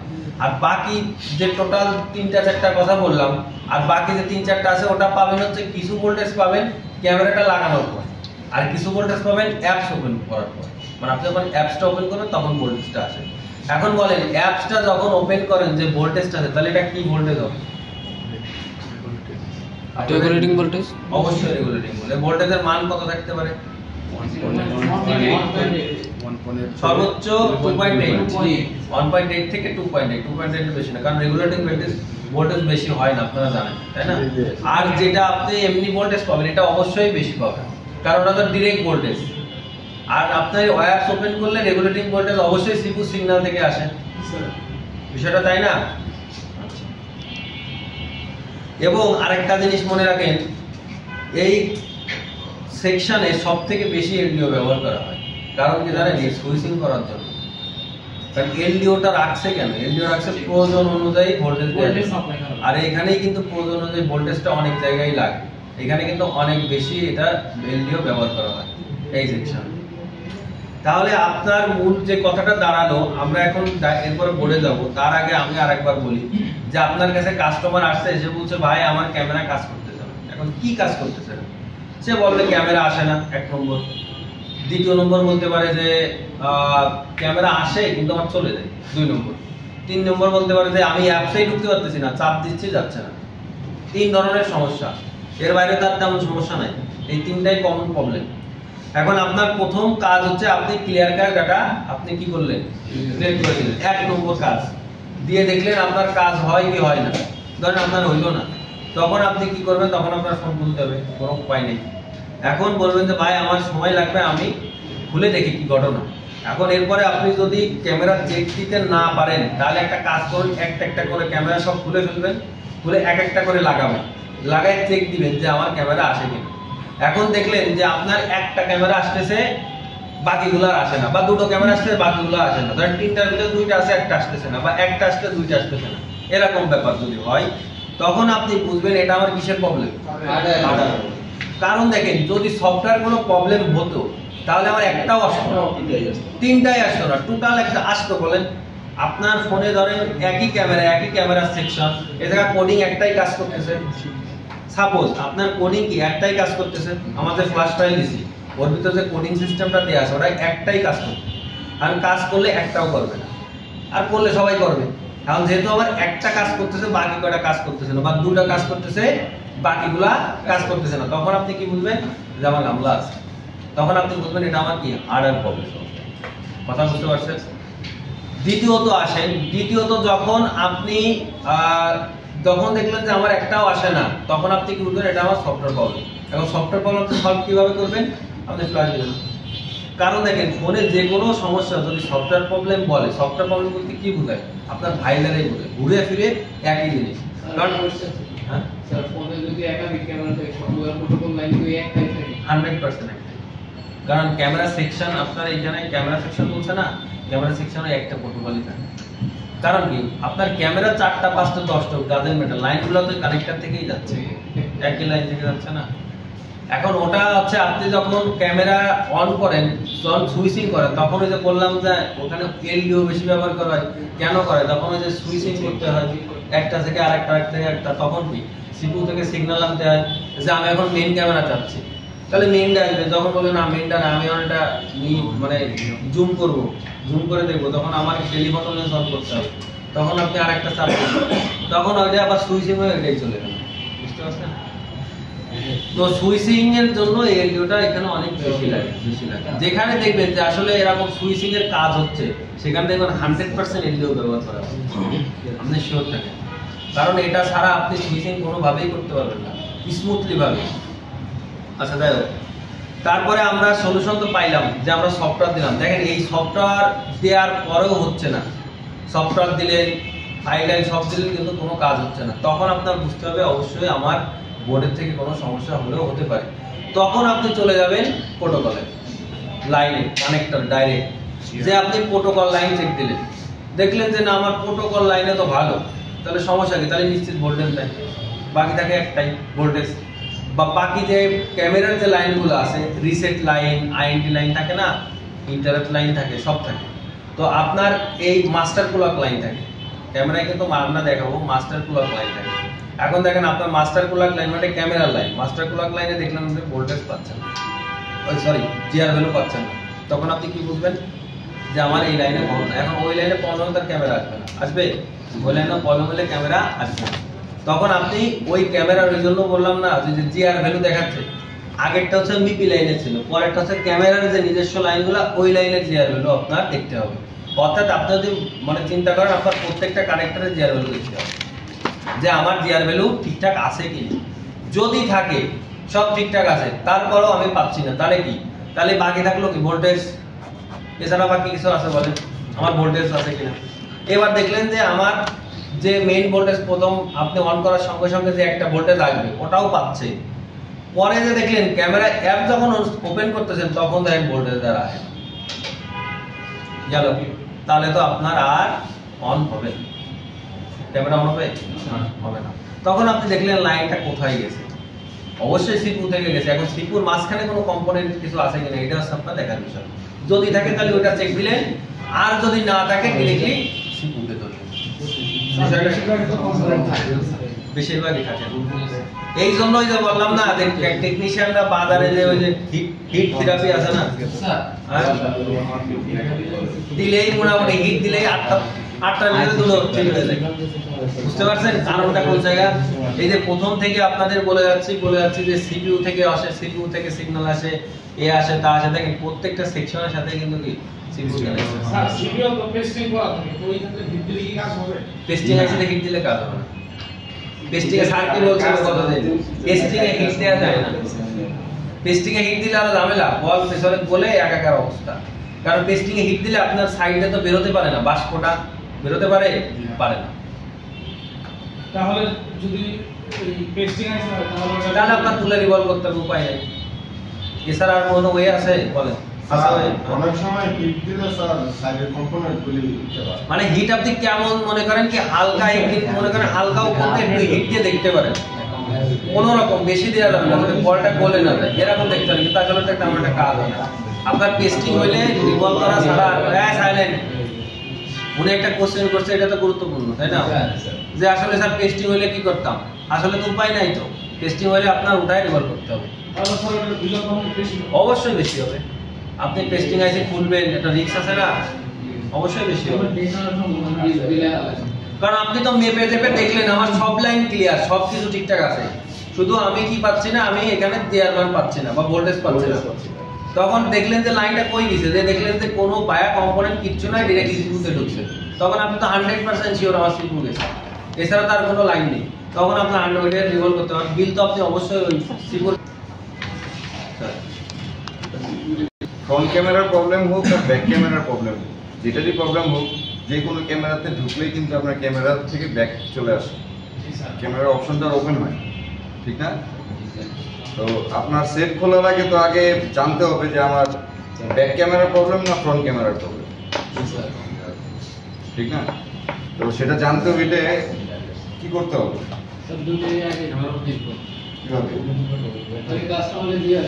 আর বাকি যে টোটাল 3টা-4টা কথা বললাম, আর বাকি যে 3-4টা আছে ওটা পাবেন হচ্ছে কিছু ভোল্টেজ পাবেন ক্যামেরাটা লাগানোর পর, আর কিছু ভোল্টেজ পাবেন অ্যাপস ওপেন করার পর। মানে আপনি যখন অ্যাপসটা ওপেন করবেন তখন ভোল্টেজটা আসে। এখন বলেন, অ্যাপসটা যখন ওপেন করেন যে ভোল্টেজটা আছে, তাহলে এটা কি ভোল্টেজ হবে? Regulating voltage. অবশ্যই রেগুলেটিং ভোল্টেজ। ভোল্টেজের মান কত থাকতে পারে? সর্বোচ্চ 2.8 থেকে 2.8 এর বেশি না, কারণ রেগুলেটিং ভোল্টেজ বেশি হয় না, আপনারা জানেন, তাই না? আর যেটা আপনি এমনি ভোল্টেজ পাবেন, এটা অবশ্যই বেশি পাবেন, কারণ ওটা তো ডিরেক্ট ভোল্টেজ। আর আপনার ওয়্যারস ওপেন করলে রেগুলেটিং ভোল্টেজ অবশ্যই সিপিইউ সিগন্যাল থেকে আসে, বিষয়টা তাই না? এবং আরেকটা জিনিস মনে রাখেন, এই সেকশনে সব থেকে বেশি এলডিও ব্যবহার করা হয়, কারণ কি জানেন, এই সুইচিং করার জন্য। কারণ এলডিওটা রাখছে কেন, এলডিও রাখছে প্রয়োজন অনুযায়ী ভোল্টেজ দেওয়ার জন্য। আর এখানেই কিন্তু প্রয়োজন অনুযায়ী ভোল্টেজটা অনেক জায়গায় লাগে, এখানে কিন্তু অনেক বেশি এটা এলডিও ব্যবহার করা হয় এই সেকশনে। তাহলে আপনার মূল যে কথাটা দাঁড়ালো, আমরা এখন এরপরে বলে যাব, তার আগে আমি আরেকবার বলি যে আপনার কাছে কাস্টমার আসছে, এসে বলছে ভাই আমার ক্যামেরা কাজ করতেছে না। এখন কি কাজ করতেছে না? সে বলবে ক্যামেরা আসে না, 1 নম্বর। দ্বিতীয় নম্বর বলতে পারে যে ক্যামেরা আসে কিন্তু আমার চলে যায়, 2 নম্বর। 3 নম্বর বলতে পারে যে আমি অ্যাপসেই ঢুকতে পারতেছি না, চাপ দিচ্ছি যাচ্ছে না। 3 ধরনের সমস্যা, এর বাইরে তার তেমন সমস্যা নাই। এই 3টাই কমন প্রবলেম। এখন আপনার প্রথম কাজ হচ্ছে আপনি ক্লিয়ার কাট ডাটা আপনি কি করলেন, ক্লিয়ার করে দিলেন। 1 নম্বর কাজ দিয়ে দেখলেন আপনার কাজ হয় কি হয় না। ধরেন আপনার হইলো না, তখন আপনি কি করবেন, তখন আপনার ফোন খুলতে হবে, কোনো উপায় নেই। এখন বলবেন যে ভাই আমার সময় লাগবে, আমি খুলে দেখি কি ঘটনা। এখন এরপরে আপনি যদি ক্যামেরা চেক দিতে না পারেন, তাহলে একটা কাজ করুন, একটা করে ক্যামেরা সব খুলে ফেলবেন, খুলে একটা করে লাগাবেন, লাগাই চেক দিবেন যে আমার ক্যামেরা আসে কিনা। এখন দেখলেন যে আপনার একটা ক্যামেরা আসতেছে, বাকিগুলো আসে না, বা 2টো ক্যামেরা আসছে, বাকিগুলো আসে না। ধরেন 3টার ভিতরে 2টা আছে, একটা আসতেছে না, বা একটা আসছে 2টা আসতেছে না, এরকম ব্যাপার যদি হয়, তখন আপনি বুঝবেন এটা আমার কিসের প্রবলেম। কারণ দেখেন, যদি সফটওয়্যার কোনো প্রবলেম হতো তাহলে আমার একটাও আসতো না, 3টাই আসতো না, টোটাল একটা আসতো। বলেন আপনার ফোনে ধরেন একই ক্যামেরা সেকশন, এ জায়গা কোডিং একটাই কাজ করতেছে। সাপোজ আপনার কোডিং কি একটাই কাজ করতেছে, আমাদের ফ্ল্যাশ ফাইল দিছি, ওর ভিতরে যে কোডিং সিস্টেমটা দেয়া আছে ওটা একটাই কাজ করবে, আর কাজ করলে একটাও করবে না, আর করলে সবাই করবে। কারণ যেহেতু আমার একটা কাজ করতেছে, বাকি কয়টা কাজ করতেছে না, বা 2টা কাজ করতেছে, বাকিগুলা কাজ করতেছে না, তখন আপনি কি বুঝবেন যে আমার গামলা আছে। তখন আপনি বুঝবেন এটা আমার কি হার্ডওয়্যার প্রবলেম। কথা বুঝতে পারছেন? দ্বিতীয়ত আসেন, যখন আপনি যখন দেখলেন যে আমার একটাও আসে না, তখন আপনি কি বুঝবেন এটা আমার সফটওয়্যার প্রবলেম। এখন সফটওয়্যার প্রবলেম সলভ কিভাবে করবেন, আপনি ফ্ল্যাশ দিবেন। কারণ দেখেন ফোনে যে কোনো সমস্যা যদি সফটওয়্যার প্রবলেম বলে, সফটওয়্যার প্রবলেম বলতে কি বোঝায়, আপনার ভাইলারাই বোঝায়, ঘুরে ফিরে একই জিনিস। কারণ হ্যাঁ স্যার ফোনে যদি একাধিক ক্যামেরা থাকে, সবগুলো প্রোটোকল লাইন কি একটাই থাকে? 100% একটাই। কারণ ক্যামেরা সেকশন, আপনার এখানে ক্যামেরা সেকশন বলছে না, ক্যামেরা সেকশনে একটা প্রোটোকলই থাকে। কারণ কি আপনার ক্যামেরা 4টা 5টা 10টা ডাজেন্ট ম্যাটার, লাইনগুলো তো কানেক্টর থেকেই যাচ্ছে, একই লাইন থেকে যাচ্ছে না। এখন ওটা হচ্ছে আপনি যখন ক্যামেরা অন করেন, যখন সুইচিং করেন, তখন ওই যে বললাম যে ওখানে এলডিও বেশি ব্যবহার করা হয়। কেন করে, তখন ওই যে সুইচিং করতে হয় একটা থেকে আরেকটা, তখন কি সিপিইউ থেকে সিগন্যাল আনতে হয় যে আমি এখন মেইন ক্যামেরা চাচ্ছি, তাহলে মেইনটা আসবে। যখন বলে না মেইনটা না, আমি ওটা মানে জুম করে দেখবো, তখন আমার টেলিফটো লেন্স অন করতে হবে, তখন আপনি আরেকটা চাপ করবেন, তখন ওইটা আবার সুইচিং হয়ে এটাই চলে গেল। বুঝতে পারছেন? তো সুইচিং এর জন্য এলডিওটা এখানে অনেক বেশি লাগে। যেখানে দেখবেন যে আসলে এরকম সুইচিং এর কাজ হচ্ছে, সেখানে দেখবেন 100% এলডিও ব্যবহার করা হচ্ছে, আপনি শিওর থাকেন। কারণ এটা ছাড়া আপনি সুইচিং কোনোভাবেই করতে পারবেন না স্মুথলি ভাবে। আচ্ছা যাই হোক, তারপরে আমরা সলিউশন তো পাইলাম যে আমরা সফটওয়্যার দিলাম। দেখেন এই সফটওয়্যার দেওয়ার পরেও হচ্ছে না, সফটওয়্যার দিলেন, ফাইল সব দিলেন, কিন্তু কোনো কাজ হচ্ছে না। তখন আপনার বুঝতে হবে অবশ্যই আমার বোর্ডের থেকে কোনো সমস্যা হলেও হতে পারে। তখন আপনি চলে যাবেন প্রোটোকলে, লাইনে কানেক্টর ডাইরেক্ট, যে আপনি প্রোটোকল লাইন চেক দিলেন, দেখলেন যে না আমার প্রোটোকল লাইনে তো ভালো, তাহলে সমস্যা কি, তাহলে নিশ্চিত ভোল্টেজ নাই, বাকি থাকে একটাই ভোল্টেজ। বা বাকি যে ক্যামেরার যে লাইনগুলো আছে, রিসেট লাইন, আইএনটি লাইন থাকে না, ইন্টারাপ্ট লাইন থাকে, সব থাকে। তো আপনার এই মাস্টার ক্লক লাইন থাকে, ক্যামেরায় কিন্তু আমরা দেখাবো মাস্টার ক্লক লাইন থাকে। এখন দেখেন আপনার মাস্টার ক্লক লাইন মানে ক্যামেরার লাইন, মাস্টার ক্লক লাইনে দেখলেন আপনি ভোল্টেজ পাচ্ছেন না, জিআর ভ্যালু পাচ্ছেন না, তখন আপনি কি বুঝবেন যে আমার এই লাইনে প্রবলেম। এখন ওই লাইনে প্রবলেম হলে তার ক্যামেরা আসবে না, আসবে? ওই লাইনে প্রবলেম হলে ক্যামেরা আসবে না। তখন আপনি ওই ক্যামেরার ওই জন্য বললাম না যে জিআর ভ্যালু দেখাচ্ছে, আগেরটা হচ্ছে মিপি লাইনে ছিল, পরেরটা হচ্ছে ক্যামেরার যে নিজস্ব লাইনগুলো, ওই লাইনের জিআর ভ্যালু আপনার দেখতে হবে। অর্থাৎ আপনি যদি মানে চিন্তা করেন, আপনার প্রত্যেকটা কানেক্টরের জিআর ভ্যালু দেখতে হবে যে আমার জিআর ভ্যালু ঠিকঠাক আছে কি। যদি থাকে সব ঠিকঠাক আছে, তারপরেও আমি পাচ্ছি না, তাহলে কি, তাহলে বাকি থাকলো কি ভোল্টেজ, এছাড়া বাকি কিছু আছে বলেন, আমার ভোল্টেজ আছে কিনা। এবার দেখলেন যে আমার যে মেইন ভোল্টেজ প্রথম আপনি অন করার সঙ্গে সঙ্গে যে একটা ভোল্টেজ আসবে ওটাও পাচ্ছে, পরে যে দেখলেন ক্যামেরা অ্যাপ যখন ওপেন করতেছেন তখন দেখেন ভোল্টেজ দ্বারা গেল, তাহলে তো আপনার আর অন হবে না, ক্যামেরা অন হবে হবে না। তখন আপনি দেখলেন লাইনটা কোথায় গেছে, অবশ্যই সিপিইউ থেকে গেছে। এখন সিপিইউর মাঝখানে কোনো কম্পোনেন্ট কিছু আছে কিনা এটা হচ্ছে আপনার দেখার বিষয়। যদি থাকে তাহলে ওটা চেক দিলেন, আর যদি না থাকে ডিরেক্টলি সিপিইউতে ধরলেন। বেশিরভাগই থাকে। এই জন্যই যে বললাম না যে টেকনিশিয়ানরা বাজারে যে ওই যে হিট থেরাপি আছে না, দিলেই মোটামুটি হিট দিলেই আটটার ভিতরে দুটো ঠিক হয়ে যায়। বুঝতে পারছেন কারণটা কোন জায়গা? এই যে প্রথম থেকে আপনাদের বলে যাচ্ছি যে সিপিইউ থেকে আসে, সিপিইউ থেকে সিগন্যাল আসে, এ আসে তা আসে, দেখেন প্রত্যেকটা সেকশনের সাথে কিন্তু কি সিপিইউ কানেকশন। স্যার সিপিইউ তো টেস্টিং করা থাকে, তো এইখানে হিট দিলে কি কাজ হবে? টেস্টিং আইসিতে হিট দিলে কাজ হবে না। টেস্টিং এ স্যার কি বলছিল কথা দেন, টেস্টিং এ হিট দেওয়া যায় না। টেস্টিং এ হিট দিলে আরো ঝামেলা, বল প্রেসারে বলে একাকার অবস্থা। কারণ টেস্টিং এ হিট দিলে আপনার সাইডে তো বেরোতে পারে না, বাষ্পটা বেরোতে পারে না। তাহলে যদি টেস্টিং আইসি হয় তাহলে আপনার তুলে রিভলভ করতে হবে, উপায় নেই। এছাড়া আর কোনো ওয়ে আছে বলেন? অনেক সময় হিট দিলে স্যার সাইডের কম্পোনেন্ট গুলি উঠতে পারে। মানে হিট আপনি কেমন মনে করেন কি হালকা হিট, মনে করেন হালকা উপরে একটু হিট দিয়ে দেখতে পারেন, কোন রকম বেশি দেওয়া যাবে না, মানে বলটা গলে না যায় এরকম দেখতে পারেন। কিন্তু আসলে তো তেমন একটা কাজ হয় না। আপনার পেস্টিং হইলে রিভলভ করা ছাড়া সাইলেন্ট। উনি একটা কোশ্চেন করছে, এটা তো গুরুত্বপূর্ণ তাই না, যে আসলে স্যার পেস্টিং হইলে কি করতাম? আসলে তো উপায় নাই, তো পেস্টিং হইলে আপনার উঠায় রিভলভ করতে হবে। তাহলে স্যার এটা বিলম্ব হবে বেশি? অবশ্যই বেশি হবে। আপনি পেস্টিং আইসি খুলবেন, এটা রিস্ক আছে না, অবশ্যই বেশি হবে। কারণ আপনি তো মেপে দেখলেন আমার সব লাইন ক্লিয়ার, সব কিছু ঠিকঠাক আছে, শুধু আমি কি পাচ্ছি না, আমি এখানে দেয়ার মান পাচ্ছি না বা ভোল্টেজ পাচ্ছি না। তখন দেখলেন যে লাইনটা কই গেছে, যে দেখলেন যে কোনো বায়া কম্পোনেন্ট কিচ্ছু নাই, ডাইরেক্টলি সিপিইউতে ঢুকছে, তখন আপনি তো 100% শিওর আমার সিপিইউ গেছে, এছাড়া তার কোনো লাইন নেই। তখন আপনার 100 রিভলভ করতে হবে। বিল তো আপনি অবশ্যই ওই সিপিইউ ফ্রন্ট ক্যামেরার প্রবলেম হোক আর ব্যাক ক্যামেরার প্রবলেম হোক, যেটারই প্রবলেম হোক, যে কোনো ক্যামেরাতে ঢুকলেই কিন্তু আপনার ক্যামেরা থেকে ব্যাক চলে আসে, ক্যামেরার অপশনটা ওপেন হয়, ঠিক না? তো আপনার সেট খোলার আগে তো আগে জানতে হবে যে আমার ব্যাক ক্যামেরার প্রবলেম না ফ্রন্ট ক্যামেরার প্রবলেম, ঠিক না? তো সেটা জানতে হইলে কি করতে হবে? কিভাবে?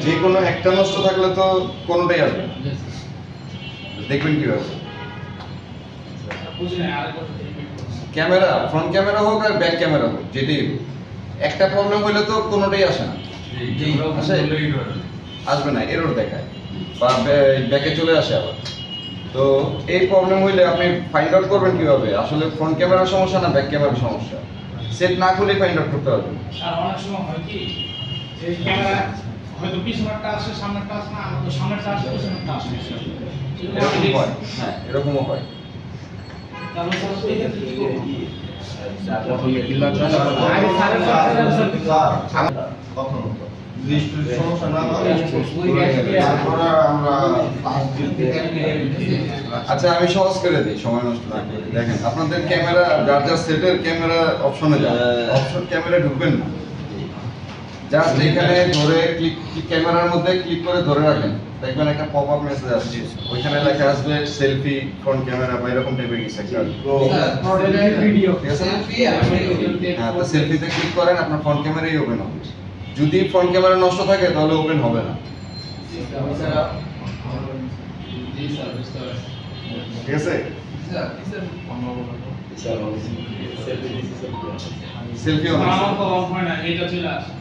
যে কোনো একটা নষ্ট থাকলে তো কোনোটাই আসবে না, দেখবেন কিভাবে? ক্যামেরা ফ্রন্ট ক্যামেরা হোক আর ব্যাক ক্যামেরা হোক, যেটাই হোক, একটা প্রবলেম হইলে তো কোনোটাই আসে না, আসবে না, এরর দেখায় বা ব্যাকে চলে আসে আবার। তো এই প্রবলেম হইলে আপনি ফাইন্ড আউট করবেন কিভাবে আসলে ফ্রন্ট ক্যামেরার সমস্যা না ব্যাক ক্যামেরার সমস্যা? সেট না খুলে ফাইন্ড আউট করতে পারবেন। আর অনেক সময় হয় কি যে ক্যামেরা হয়তো পিছনেরটা আসে সামনেরটা আসে না, আমাদের সামনেরটা আসে পিছনেরটা আসে, এরকম হয়, হ্যাঁ এরকমও হয়। তাহলে স্যার এই ক্ষেত্রে কি করব? আচ্ছা আমি সহজ করে দিই, সময় নষ্ট না করে। দেখেন আপনাদের ক্যামেরা যার যার সেটের ক্যামেরা অপশনে যান, অপশন ক্যামেরা ঢুকবেন না, জাস্ট এখানে ধরে ক্লিক, ক্যামেরার মধ্যে ক্লিক করে ধরে রাখেন, দেখবেন একটা পপ আপ মেসেজ আসছে, ওইখানে লেখা আসবে সেলফি ফ্রন্ট ক্যামেরা বা এরকম টাইপের কিছু একটা, ঠিক আছে না? হ্যাঁ, তো সেলফিতে ক্লিক করেন, আপনার ফ্রন্ট ক্যামেরাই ওপেন হবে। যদি ফ্রন্ট ক্যামেরা নষ্ট থাকে তাহলে ওপেন হবে না, ঠিক আছে? সেলফি হবে, আমার তো অফ হয় না, এটা চলে আসে।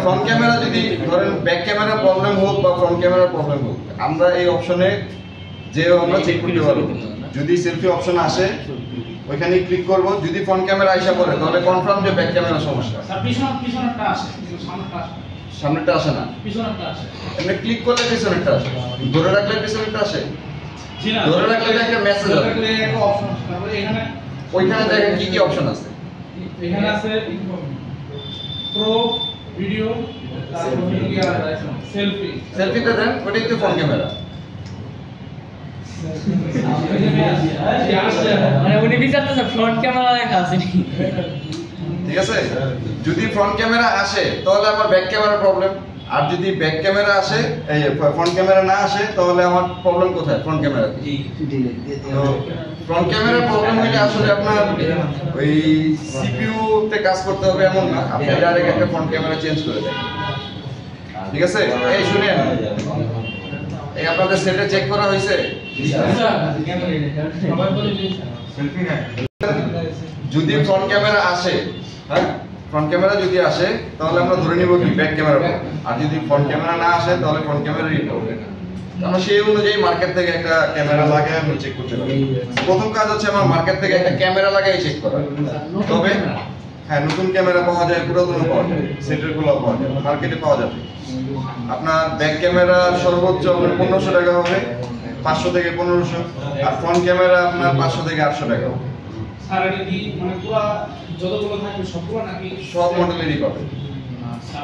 ফ্রন্ট ক্যামেরা যদি ধরেন ব্যাক ক্যামেরা প্রবলেম হোক বা ফ্রন্ট ক্যামেরা প্রবলেম হোক, আমরা এই অপশনে যে আমরা চেক করতে পারবো। যদি সেলফি অপশন আসে ওইখানে ক্লিক করব, যদি ফ্রন্ট ক্যামেরা আইসা পড়ে তাহলে কনফার্ম যে ব্যাক ক্যামেরা সমস্যা। স্যার পিছনেরটা আসে, কিন্তু সামনেরটা আসে না। সামনেটা আসে না, পিছনেরটা আসে। আপনি ক্লিক করলে পিছনেরটা আসে, ধরে রাখলে পিছনেরটা আসে, জি না, ধরে রাখলে একটা মেসেজ ধরে আসবে, রাখলে একটা অপশন আসে। তারপরে এখানে ওইখানে দেখেন কি কি অপশন আছে। এখানে আছে প্রো ভিডিও, তারপরে সেলফি। সেলফিতে দেন, ওটাই তো ফ্রন্ট ক্যামেরা। মানে উনি বিচারতেছে ফ্রন্ট ক্যামেরা দেখা আসেনি। ঠিক আছে, যদি ফ্রন্ট ক্যামেরা আসে তাহলে আমার ব্যাক ক্যামেরা প্রবলেম, আর যদি ব্যাক ক্যামেরা আসে এই ফ্রন্ট ক্যামেরা না আসে তাহলে আমার প্রবলেম কোথায়? Front camera. তো ফ্রন্ট ক্যামেরার প্রবলেম হইলে আসলে আপনার ওই সিপিইউ তে কাজ করতে হবে এমন না, আপনি ডাইরেক্ট একটা ফ্রন্ট ক্যামেরা চেঞ্জ করে দেন। ঠিক আছে, এই শুনেন, এই আপনাদের সেটে চেক করা হয়েছে? যদি ফ্রন্ট ক্যামেরা আসে, হ্যাঁ ফ্রন্ট ক্যামেরা যদি আসে তাহলে আমরা ধরে নিব কি ব্যাক ক্যামেরা, আর যদি ফ্রন্ট ক্যামেরা না আসে তাহলে ফ্রন্ট ক্যামেরা রিপোর্ট। আমরা সেই অনুযায়ী মার্কেট থেকে একটা ক্যামেরা লাগিয়ে আমরা চেক করতে পারি। প্রথম কাজ হচ্ছে আমার মার্কেট থেকে একটা ক্যামেরা লাগিয়ে চেক করা। তবে হ্যাঁ, নতুন ক্যামেরা পাওয়া যায়, পুরাতন পাওয়া যায়, সেটের গুলো পাওয়া যায়, মার্কেটে পাওয়া যাবে। আপনার ব্যাক ক্যামেরা সর্বোচ্চ 1500 টাকা হবে, 500 থেকে 1500, আর ফ্রন্ট ক্যামেরা আপনার 500 থেকে 800 টাকা হবে। স্যার এটা কি মানে পুরো যতগুলো থাকবে সবগুলো নাকি সব মডেলেরই পাবে।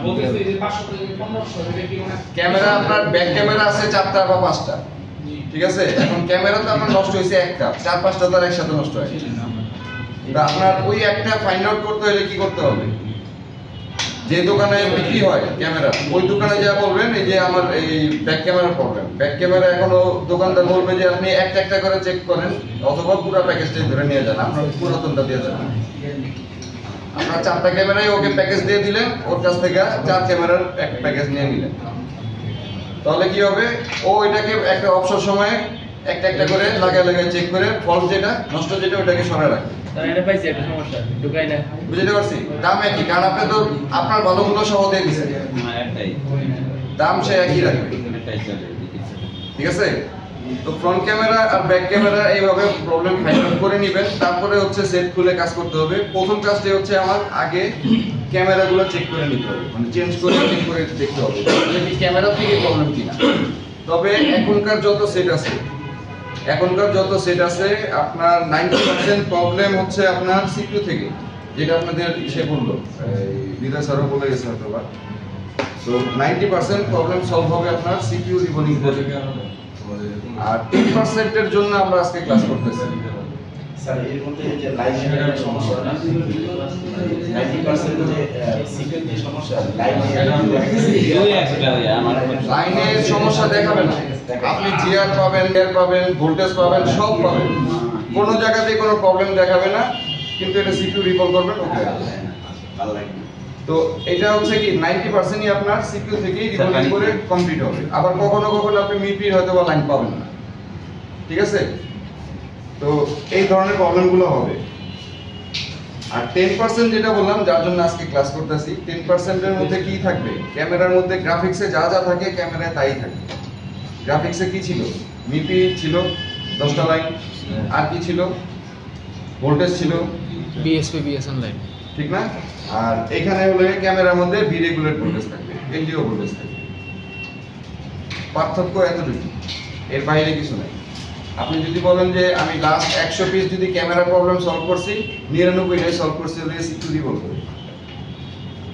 বলতেছে যে 500 থেকে 1500 এটা কি মানে ক্যামেরা আপনার ব্যাক ক্যামেরা আছে 4টা বা 5টা, ঠিক আছে। এখন ক্যামেরা তো আপনার নষ্ট হয়েছে একটা, 4-5টা তো আর একসাথে নষ্ট হয়। তা আপনার ওই একটা ফাইন্ড আউট করতে হলে কি করতে হবে? যে দোকানে বিক্রি হয় ক্যামেরা, ওই দোকানে যা বলবেন এই যে আমার এই ব্যাক ক্যামেরার প্রবলেম, ব্যাক ক্যামেরা এখনো দোকানদার বলবে যে আপনি একটা একটা করে চেক করেন, অথবা পুরো প্যাকেজটাই ধরে নিয়ে যান, আপনার পুরাতনটা দিয়ে যান। আপনার 4টা ক্যামেরাই ওকে প্যাকেজ দিয়ে দিলেন, ওর কাছ থেকে 4 ক্যামেরার এক প্যাকেজ নিয়ে নিলেন। তাহলে কি হবে? ও এটাকে একটা অবসর সময়ে একটা একটা করে লাগায় চেক করে ফল্ট যেটা নষ্ট যেটা ওটাকে সরায় রাখে। তাহলে এটা পাইছে একটা সমস্যা ঢুকাই না। বুঝতে পারছি, দাম একই, কারণ আপনি তো আপনার ভালোগুলো সহ দিয়ে দিচ্ছেন, দাম সে একই রাখবে। ঠিক আছে, তো ফ্রন্ট ক্যামেরা আর ব্যাক ক্যামেরা এইভাবে প্রবলেম ফাইন্ড আউট করে নেবেন। তারপরে হচ্ছে সেট খুলে কাজ করতে হবে। প্রথম কাজটি হচ্ছে আমার আগে ক্যামেরাগুলো চেক করে নিতে হবে, মানে চেঞ্জ করে চেক করে দেখতে হবে যে কি ক্যামেরা থেকে প্রবলেম কিনা। তবে এখনকার যত সেট আছে আপনার 90% প্রবলেম হচ্ছে আপনার সিপিইউ থেকে, যেটা আপনাদের ইসে বললো বিদায় স্যারও বলে গেছে হয়তো বা। তো 90% প্রবলেম সলভ হবে আপনার সিপিইউ রিবোলিং করে। আর 10% এর জন্য আমরা আজকে ক্লাস করতেছি। স্যার এর মধ্যে যে লাইনের সমস্যা, 90% যে সিপিইউ এর সমস্যা, লাইনের সমস্যা দেখাবে না, আপনি জিআর পাবেন, এর পাবেন, ভোল্টেজ পাবেন, সব পাবেন, কোনো জায়গাতে কোনো প্রবলেম দেখাবে না, কিন্তু এটা সিপিইউ রিকল করবেন ওকে। ভালো লাগে। তো এটা হচ্ছে কি 90%ই আপনার সিপিইউ থেকেই রিকলিং করে কমপ্লিট হবে। আবার কখনো কখনো আপনি মিপির হয়তো বা লাইন পাবেন না। ঠিক আছে, তো এই ধরনের প্রবলেমগুলো হবে। আর 10% যেটা বললাম, যার জন্য আজকে ক্লাস করতেছি, 10% এর মধ্যে কি থাকবে? ক্যামেরার মধ্যে গ্রাফিক্সে যা যা থাকে ক্যামেরায় তাই থাকে। গ্রাফিক্সে কি ছিল? মিপি ছিল 10টা লাইন, আর কি ছিল? ভোল্টেজ ছিল, বিএসপি বিএসএন লাইন, ঠিক না? আর এখানে হলো ক্যামেরার মধ্যে ভি রেগুলেট ভোল্টেজ থাকবে, এলডিও ভোল্টেজ থাকবে। পার্থক্য এতটুকু, এর বাইরে কিছু নাই। আপনি যদি বলেন যে আমি লাস্ট 100 পিস যদি ক্যামেরা প্রবলেম সলভ করছি, 99টাই সলভ করছি হলে সিপিইউ রিভলভ করবে।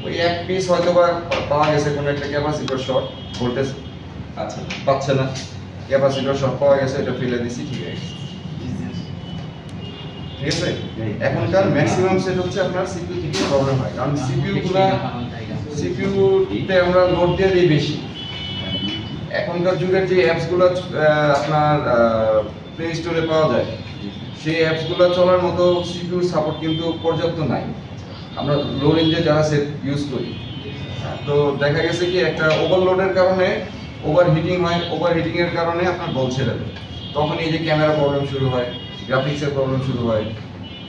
ওই এক পিস হয়তো বা পাওয়া গেছে কোনো একটা ক্যাপাসিটর শর্ট, ভোল্টেজ আচ্ছা পাচ্ছে না, ক্যাপাসিটর শর্ট পাওয়া গেছে, এটা ফেলে দিছি, ঠিক আছে। ঠিক আছে, এখনকার ম্যাক্সিমাম সেট হচ্ছে আপনার সিপিইউ থেকে প্রবলেম হয়, কারণ সিপিইউতে আমরা লোড দিয়ে দিই বেশি। এখনকার যুগের যে অ্যাপসগুলো আপনার প্লে স্টোরে পাওয়া যায়, সেই অ্যাপসগুলো চলার মতো সিপিইউ সাপোর্ট কিন্তু পর্যাপ্ত নাই। আমরা লো রেঞ্জে যারা সেট ইউজ করি, তো দেখা গেছে কি একটা ওভারলোডের কারণে ওভারহিটিং হয়, ওভারহিটিং এর কারণে আপনার বল ছেড়ে দেয়, তখন এই যে ক্যামেরা প্রবলেম শুরু হয়, গ্রাফিক্সের প্রবলেম শুরু হয়,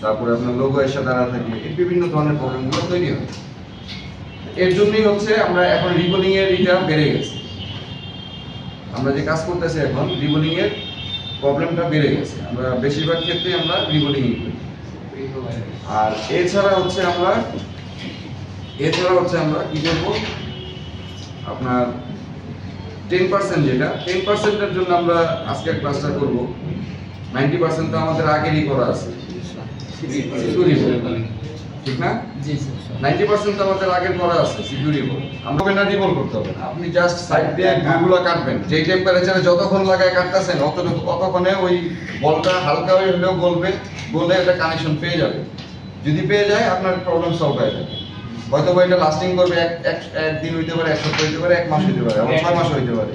তারপরে আপনার লোগো এসে দাঁড়া থাকে, এই বিভিন্ন ধরনের প্রবলেমগুলো তৈরি হয়। এর জন্যই হচ্ছে আমরা এখন রিবোলিং এর এটা বেড়ে গেছে। আমরা যে কাজ করতেছি এখন, রিবোলিং এর প্রবলেমটা বেড়ে গেছে, আমরা বেশিরভাগ ক্ষেত্রে আমরা রিবোলিং করি। আর এছাড়া হচ্ছে আমরা কি করব, আপনার 10% যেটা 10% এর জন্য আমরা আজকে ক্লাসটা করব। 90% তো আমাদের আগেরই করা আছে। ঠিক না? জি স্যার 90% আমাদের আগের করা আছে সিকিউরিটি রিভল। আমরা না রিভল করতে হবে না, আপনি জাস্ট সাইড দিয়ে গ্লুগুলো কাটবেন, যেই টেম্পারেচারে যতক্ষণ লাগায় কাটতেছেন অতক্ষণে ওই বলটা হালকা হলেও গলবে, গলে এটা কানেকশন পেয়ে যাবে। যদি পেয়ে যায় আপনার প্রবলেম সলভ হয়ে যাবে। হয়তো এটা লাস্টিং করবে একদিন হইতে পারে, এক সপ্তাহ হইতে পারে, এক মাস হইতে পারে, আবার 6 মাস হইতে পারে।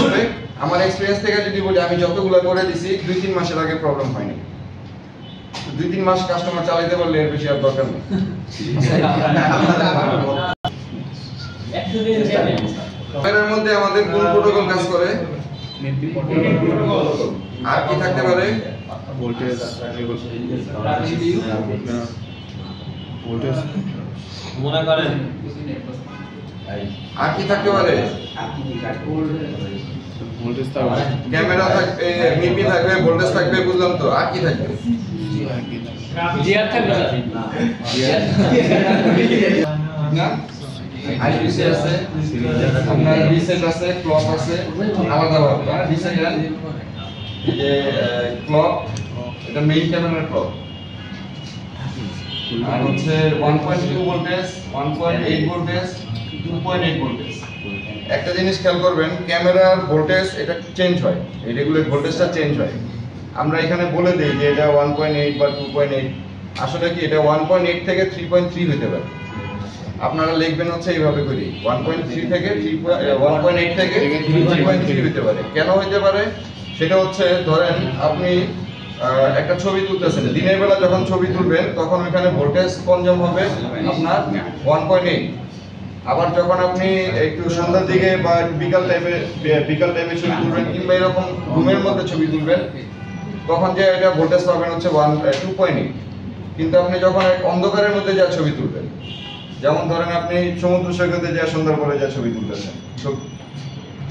তবে আমার এক্সপেরিয়েন্স থেকে যদি বলি, আমি যতগুলো করে দিছি 2-3 মাসের আগে প্রবলেম হয়নি। 2-3 মাস কাস্টমার চালাইতে পারলে এর বেশি আর দরকার নেই। এর মধ্যে আমাদের কোন প্রোটোকল কাজ করে? আর কি থাকতে পারে? ভোল্টেজ মনে করেন আর কি থাকতে পারে? ভোল্টেজ থাকবে, ক্যামেরা থাকবে, মিপি থাকবে, ভোল্টেজ থাকবে, বুঝলাম তো। আর কি থাকবে? জিআর থাকবে স্যার না আইপিসি আছে, আপনার রিসেট আছে, ক্লক আছে, আলাদা আলাদা রিসেট এই যে ক্লক, এটা মেইন ক্যামেরার ক্লক। আর হচ্ছে 1.2 ভোল্টেজ, 1.8 ভোল্টেজ, 2.8 ভোল্টেজ। একটা জিনিস খেয়াল করবেন, ক্যামেরার ভোল্টেজ এটা চেঞ্জ হয়, এই রেগুলেট ভোল্টেজটা চেঞ্জ হয়। আমরা এখানে বলে দেই যে এটা 1.8 বা 2.8, আসলে কি এটা 1.8 থেকে 3.3 হতে পারে। আপনারা লিখবেন হচ্ছে এইভাবে করি, 1.3 থেকে 1.8 থেকে 3.3 হতে পারে। কেন হতে পারে সেটা হচ্ছে, ধরেন আপনি একটা ছবি তুলতেছেন, দিনের বেলা যখন ছবি তুলবেন তখন ওখানে ভোল্টেজ কনজিউম হবে আপনার 1.8। আবার যখন আপনি একটু সন্ধ্যার দিকে বা বিকাল টাইমে ছবি তুলবেন, কিংবা এরকম রুমের মধ্যে ছবি তুলবেন, তখন যে এটা ভোল্টেজ পাবেন হচ্ছে 2.8। কিন্তু আপনি যখন এক অন্ধকারের মধ্যে যা ছবি তুলবেন, যেমন ধরেন আপনি সমুদ্র সৈকতে যা সন্ধ্যার পরে যা ছবি তুলতেছেন,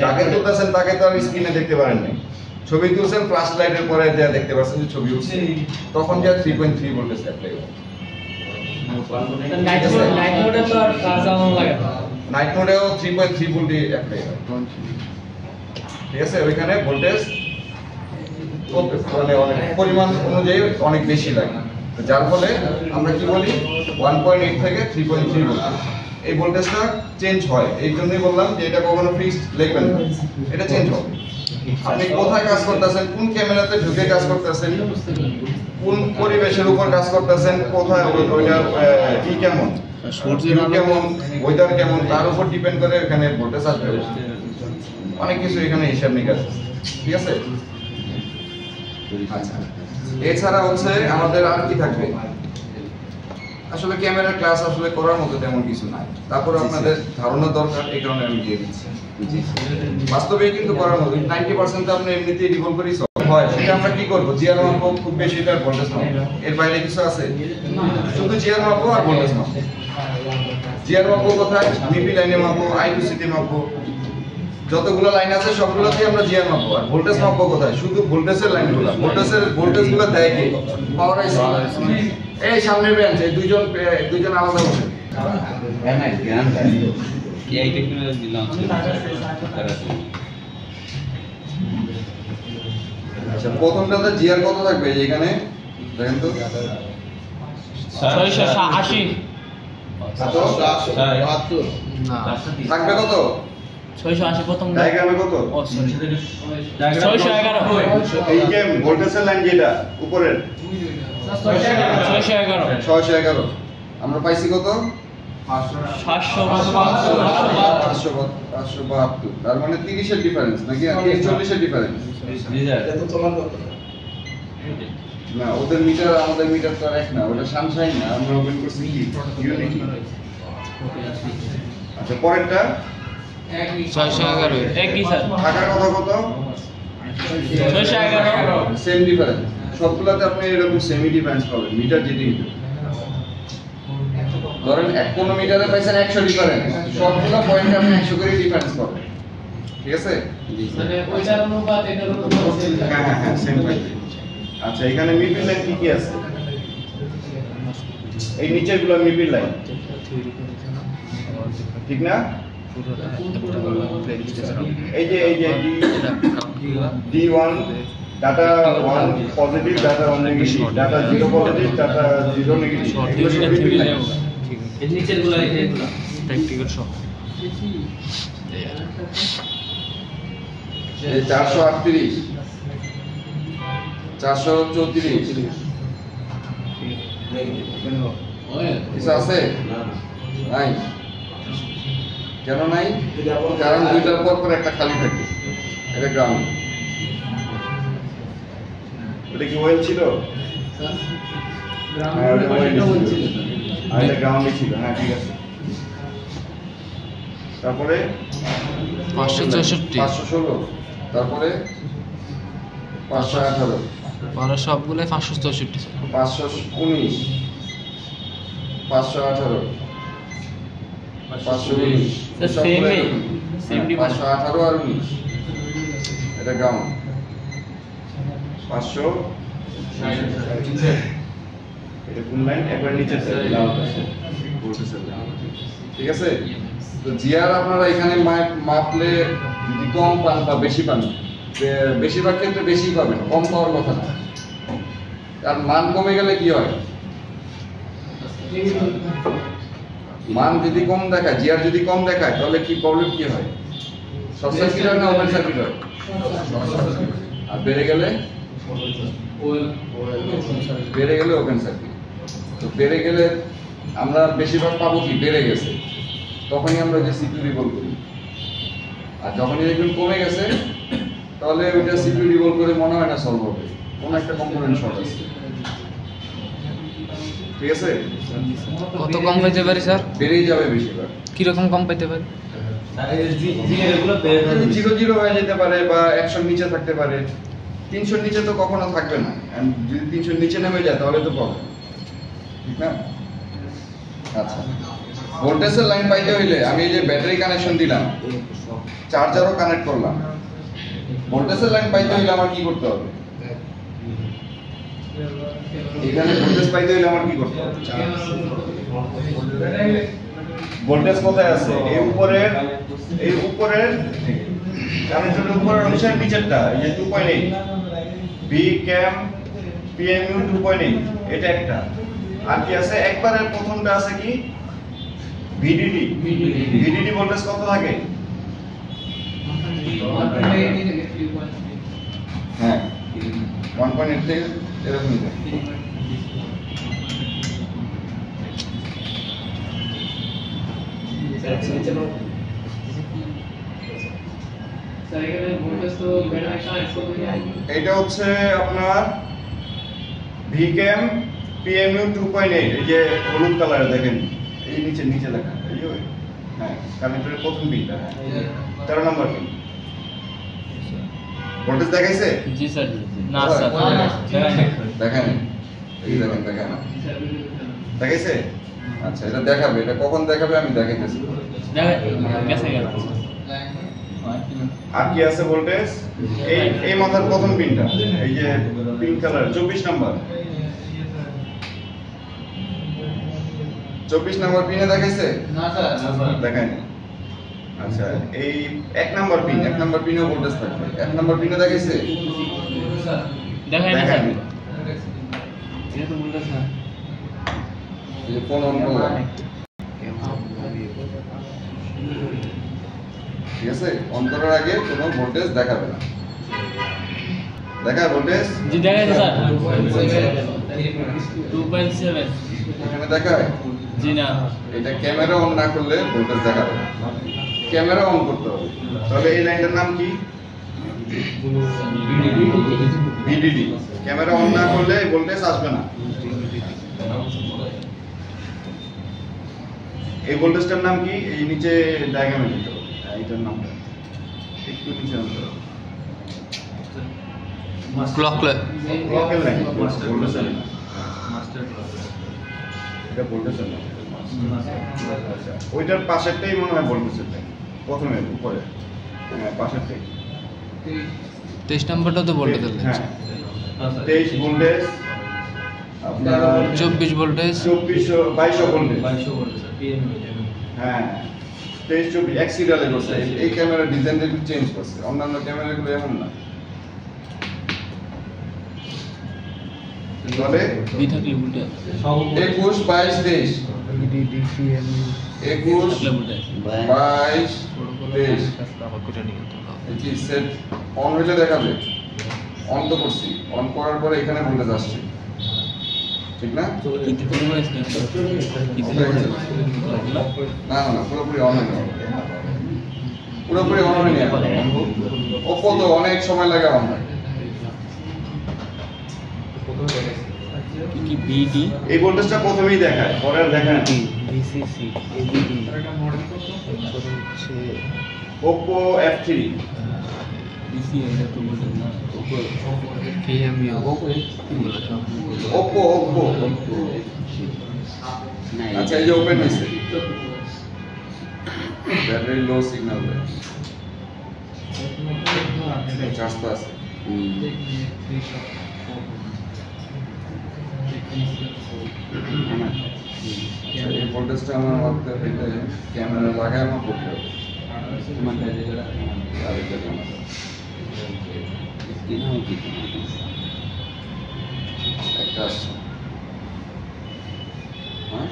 যাকে তুলতেছেন তাকে তো আর স্ক্রিনে দেখতে পারেন নাই, ছবি তুলছেন ফ্ল্যাশ লাইটের পরে যা দেখতে পাচ্ছেন যে ছবি উঠছে, তখন যা 3.3 ভোল্টেজ অ্যাপ্লাই হবে। নাইট মোডে তো আর কাজ আমার লাগে না নাইট মোডেও 3.3 ভোল্ট অ্যাপ্লাই হয়। ঠিক আছে, ওইখানে ভোল্টেজ মানে অনেক পরিমাণ অনুযায়ী অনেক বেশি লাগে, যার ফলে আমরা কি বলি 1.8 থেকে 3.3 ভোল্ট এই ভোল্টেজটা চেঞ্জ হয়। এই জন্যই বললাম যে এটা কখনো ফিক্সড লিখবেন না, এটা চেঞ্জ হবে। আপনি কোথায় কাজ করতেছেন, কোন ক্যামেরাতে ঢুকে কাজ করতেছেন, কোন পরিবেশের উপর কাজ করতেছেন, কোথায় ওইটার কি কেমন, কেমন ওয়েদার কেমন, তার উপর ডিপেন্ড করে এখানে ভোল্টেজ আসবে। অনেক কিছু এখানে হিসাব নিকাশ, ঠিক আছে। আচ্ছা, এছাড়া হচ্ছে আমাদের আর কি থাকবে? আসলে ক্যামেরার ক্লাস আসলে করার মতো তেমন কিছু নাই, তারপর আপনাদের ধারণা দরকার, এই কারণে আমি দিয়ে দিচ্ছি। বাস্তবে কিন্তু করার মতো 90% আপনি এমনিতেই রিভল করি হয়, সেটা আমরা কি করব? জিআর মাপবো, খুব বেশি এটা ভোল্টেজ মাপবো, এর বাইরে কিছু আছে? শুধু জিআর মাপবো আর ভোল্টেজ মাপবো। জিআর মাপবো কোথায়? মিপি লাইনে মাপবো, আইপিসি তে মাপবো, যতগুলো লাইন আছে সবগুলোতে আমরা জিআর মাপবো। আর ভোল্টেজ মাপবো কোথায়? শুধু ভোল্টেজের লাইনগুলো। ভোল্টেজগুলো দেয় কি? পাওয়ার আইসি। এই সামনের বেঞ্চ, এই দুইজন আলাদা বসে। আচ্ছা, প্রথমটাতে জিআর কত থাকবে? এখানে দেখেন তো 680 কত থাকবে? কত 680 প্রথম ডায়াগ্রামে কত? 611 এই যে ভোল্টেজের লাইন যেটা উপরের 611 আমরা পাইছি কত? 572। তার মানে 30 এর ডিফারেন্স নাকি 40 এর ডিফারেন্স? না, ওদের মিটার আমাদের মিটার তো এক না, ওটা সানশাইন না, আমরা ওপেন করছি কি ইউনিটি। আচ্ছা, পরেরটা 611 একই স্যার থাকার কথা কত? 611 সেম ডিফারেন্স। সবগুলাতে আপনি এরকম সেমি ডিফারেন্স পাবেন, মিটার যেটি ধরেন 1 মিটারে পাইছেন 100 ডিফারেন্স, সবগুলো পয়েন্টে আপনি 100 করে ডিফারেন্স পাবেন। ঠিক আছে, মানে ওইটার অনুপাত এটার অনুপাত হ্যাঁ সেম পাইবে। আচ্ছা, এখানে মিডল লাইন কি কি আছে? এই নিচের গুলো মিডল লাইন, ঠিক না? এই যে D1 data 1 positive, data 1 negative, data 0 positive, data 0 negative, এগুলো সব রিপিট লাইন। এই নিচের গুলো এগুলো প্র্যাকটিক্যাল সব এই 438 434 কিছু আছে নাই? কেন নাই? কারণ দুইটার পর পর একটা খালি থাকে, এটা গ্রাউন্ড। এটা কি ওয়েল ছিল? হ্যাঁ, ওটা ওয়েল ছিল। আর এটা গ্রাউন্ডে ছিল। হ্যাঁ, ঠিক আছে। তারপরে 564 516, তারপরে 518, পরে সবগুলো 564 519, 518, 519, Same demand. 518 আর 19, এটা গ্রাউন্ড। 500 এটা কোন লাইন? একবার নিচে ঠিক আছে। তো জিআর আপনারা এখানে মাপলে যদি কম পান বা বেশি পান, বেশিরভাগ ক্ষেত্রে বেশি পাবেন, কম পাওয়ার কথা না। আর মান কমে গেলে কি হয়? মান যদি কম দেখায়, জিআর যদি কম দেখায়, তাহলে কি প্রবলেম কি হয়? শর্ট সার্কিট হয় না ওপেন সার্কিট হয়? আর বেড়ে গেলে ওপেন সার্কিট। তো বেড়ে গেলে আমরা বেশিরভাগ পাবো কি? বেড়ে গেছে, তখনই আমরা যে সিপিইউ রিভলভ করি। আর যখনই দেখবেন কমে গেছে, তাহলে ওইটা সিপিইউ রিভলভ করে মনে হয় না সলভ হবে, কোন একটা কম্পোনেন্ট শর্ট আছে। ঠিক আছে? কত কম পেতে পারি স্যার? বেড়েই যাবে বেশিরভাগ। কি রকম কম পেতে পারি? এগুলো বের হবে 0 হয়ে যেতে পারে বা 100 নিচে থাকতে পারে। 300 নিচে তো কখনো থাকবে না। And যদি 300 নিচে নেমে যায় তাহলে তো প্রবলেম, ঠিক না? আচ্ছা, ভোল্টেজের লাইন পাইতে হইলে আমি এই যে ব্যাটারি কানেকশন দিলাম, চার্জারও কানেক্ট করলাম। ভোল্টেজের লাইন পাইতে হইলে আমার কি করতে হবে? এখানে ভোল্টেজ পাইতে হইলে আমার কি করতে হবে? ভোল্টেজ কোথায় আছে? এই উপরের কানেক্টরের উপরের অংশের নিচেরটা, এই যে 2.8 বি ক্যাম পিএমইউ 2.8, এটা একটা। আর কি আছে? একবারের প্রথমটা আছে কি? ভিডিডি ভোল্টেজ কত থাকে? হ্যাঁ, 1.8 থেকে এরকমই থাকে। এটা হচ্ছে আপনার ভিক্যাম পিএমইউ 2.8, এই যে হলুদ কালারে দেখেন, এই নিচে লেখা, এই যে হ্যাঁ, কানেক্টরের প্রথম পিনটা, 13 নম্বর পিন। ভোল্টেজ দেখাইছে? জি স্যার। না স্যার, দেখেন, এই দেখেন না দেখাইছে? আচ্ছা, এটা দেখাবে, এটা কখন দেখাবে আমি দেখাইতেছি। গেছে গেল। আর কি আছে ভোল্টেজ? এই মাথার প্রথম পিনটা, এই যে পিঙ্ক কালার 24 নাম্বার। 24 নাম্বার পিনে দেখাইছে? না স্যার, দেখায়নি। আচ্ছা, এই 1 নাম্বার পিনেও ভোল্টেজ থাকবে। 1 নাম্বার পিনে দেখাইছে? দেখাই না স্যার। এটা তো বলতেছ না। এই যে ফোন অন করলাম, ঠিক আছে? অন করার আগে কোনো ভোল্টেজ দেখাবে না। দেখায় ভোল্টেজ? জি দেখাই স্যার। 2.7। এখানে দেখায়? জি না। এটা ক্যামেরা অন না করলে ভোল্টেজ দেখাবে না। ক্যামেরা অন করতে হবে। তাহলে এই লাইনটার নাম কি? ভিডিডি। ক্যামেরা অন না করলে ভোল্টেজ আসবে না। এই ভোল্টেজটার নাম কি? এই নিচে ডায়াগ্রামে দিতে হবে। এইটার নামটা একটু নিচে আনতে হবে। ক্লকের লাইন, ভোল্টেজের লাইন। এটা ভোল্টেজের লাইন। ওইটার পাশেরটাই মনে হয় ভোল্টেজের লাইন, প্রথমে উপরে। হ্যাঁ, পাশেরটাই। 23 নম্বরটা তো ভোল্টেজের লাইন। হ্যাঁ, 23 ভোল্টেজ, আপনার 24 voltage, 2200 voltage. 2200 volt sir, PMU. হ্যাঁ, 23-24 এক সিরিয়ালে করছে। এই ক্যামেরা ডিজাইনটা একটু চেঞ্জ করছে, অন্যান্য ক্যামেরাগুলো এমন না। তাহলে বি থাকলে উল্টে 21 22 23 21 22 23 কি সেট অন হইলে দেখাবে অন তো করছি অন করার পরে এখানে ভোল্টেজ আসছে ঠিক না না না পুরোপুরি অন হয়নি পুরোপুরি অন হয়নি ওপো তো অনেক সময় লাগে অন হয় কি বিডি এই ভোল্টেজটা প্রথমেই দেখায় পরে আর দেখায় না VCC ABD Oppo F3 BC এটা তো বলতে না কেএমইউ Oppo আচ্ছা এই যে ওপেন হয়েছে ব্যাটারি লো সিগন্যাল দেয় চার্জ তো আছে এই ভোল্টেজটা আমার মাপতে হইলে ক্যামেরা লাগায় আমার করতে হবে একটা আসছে হ্যাঁ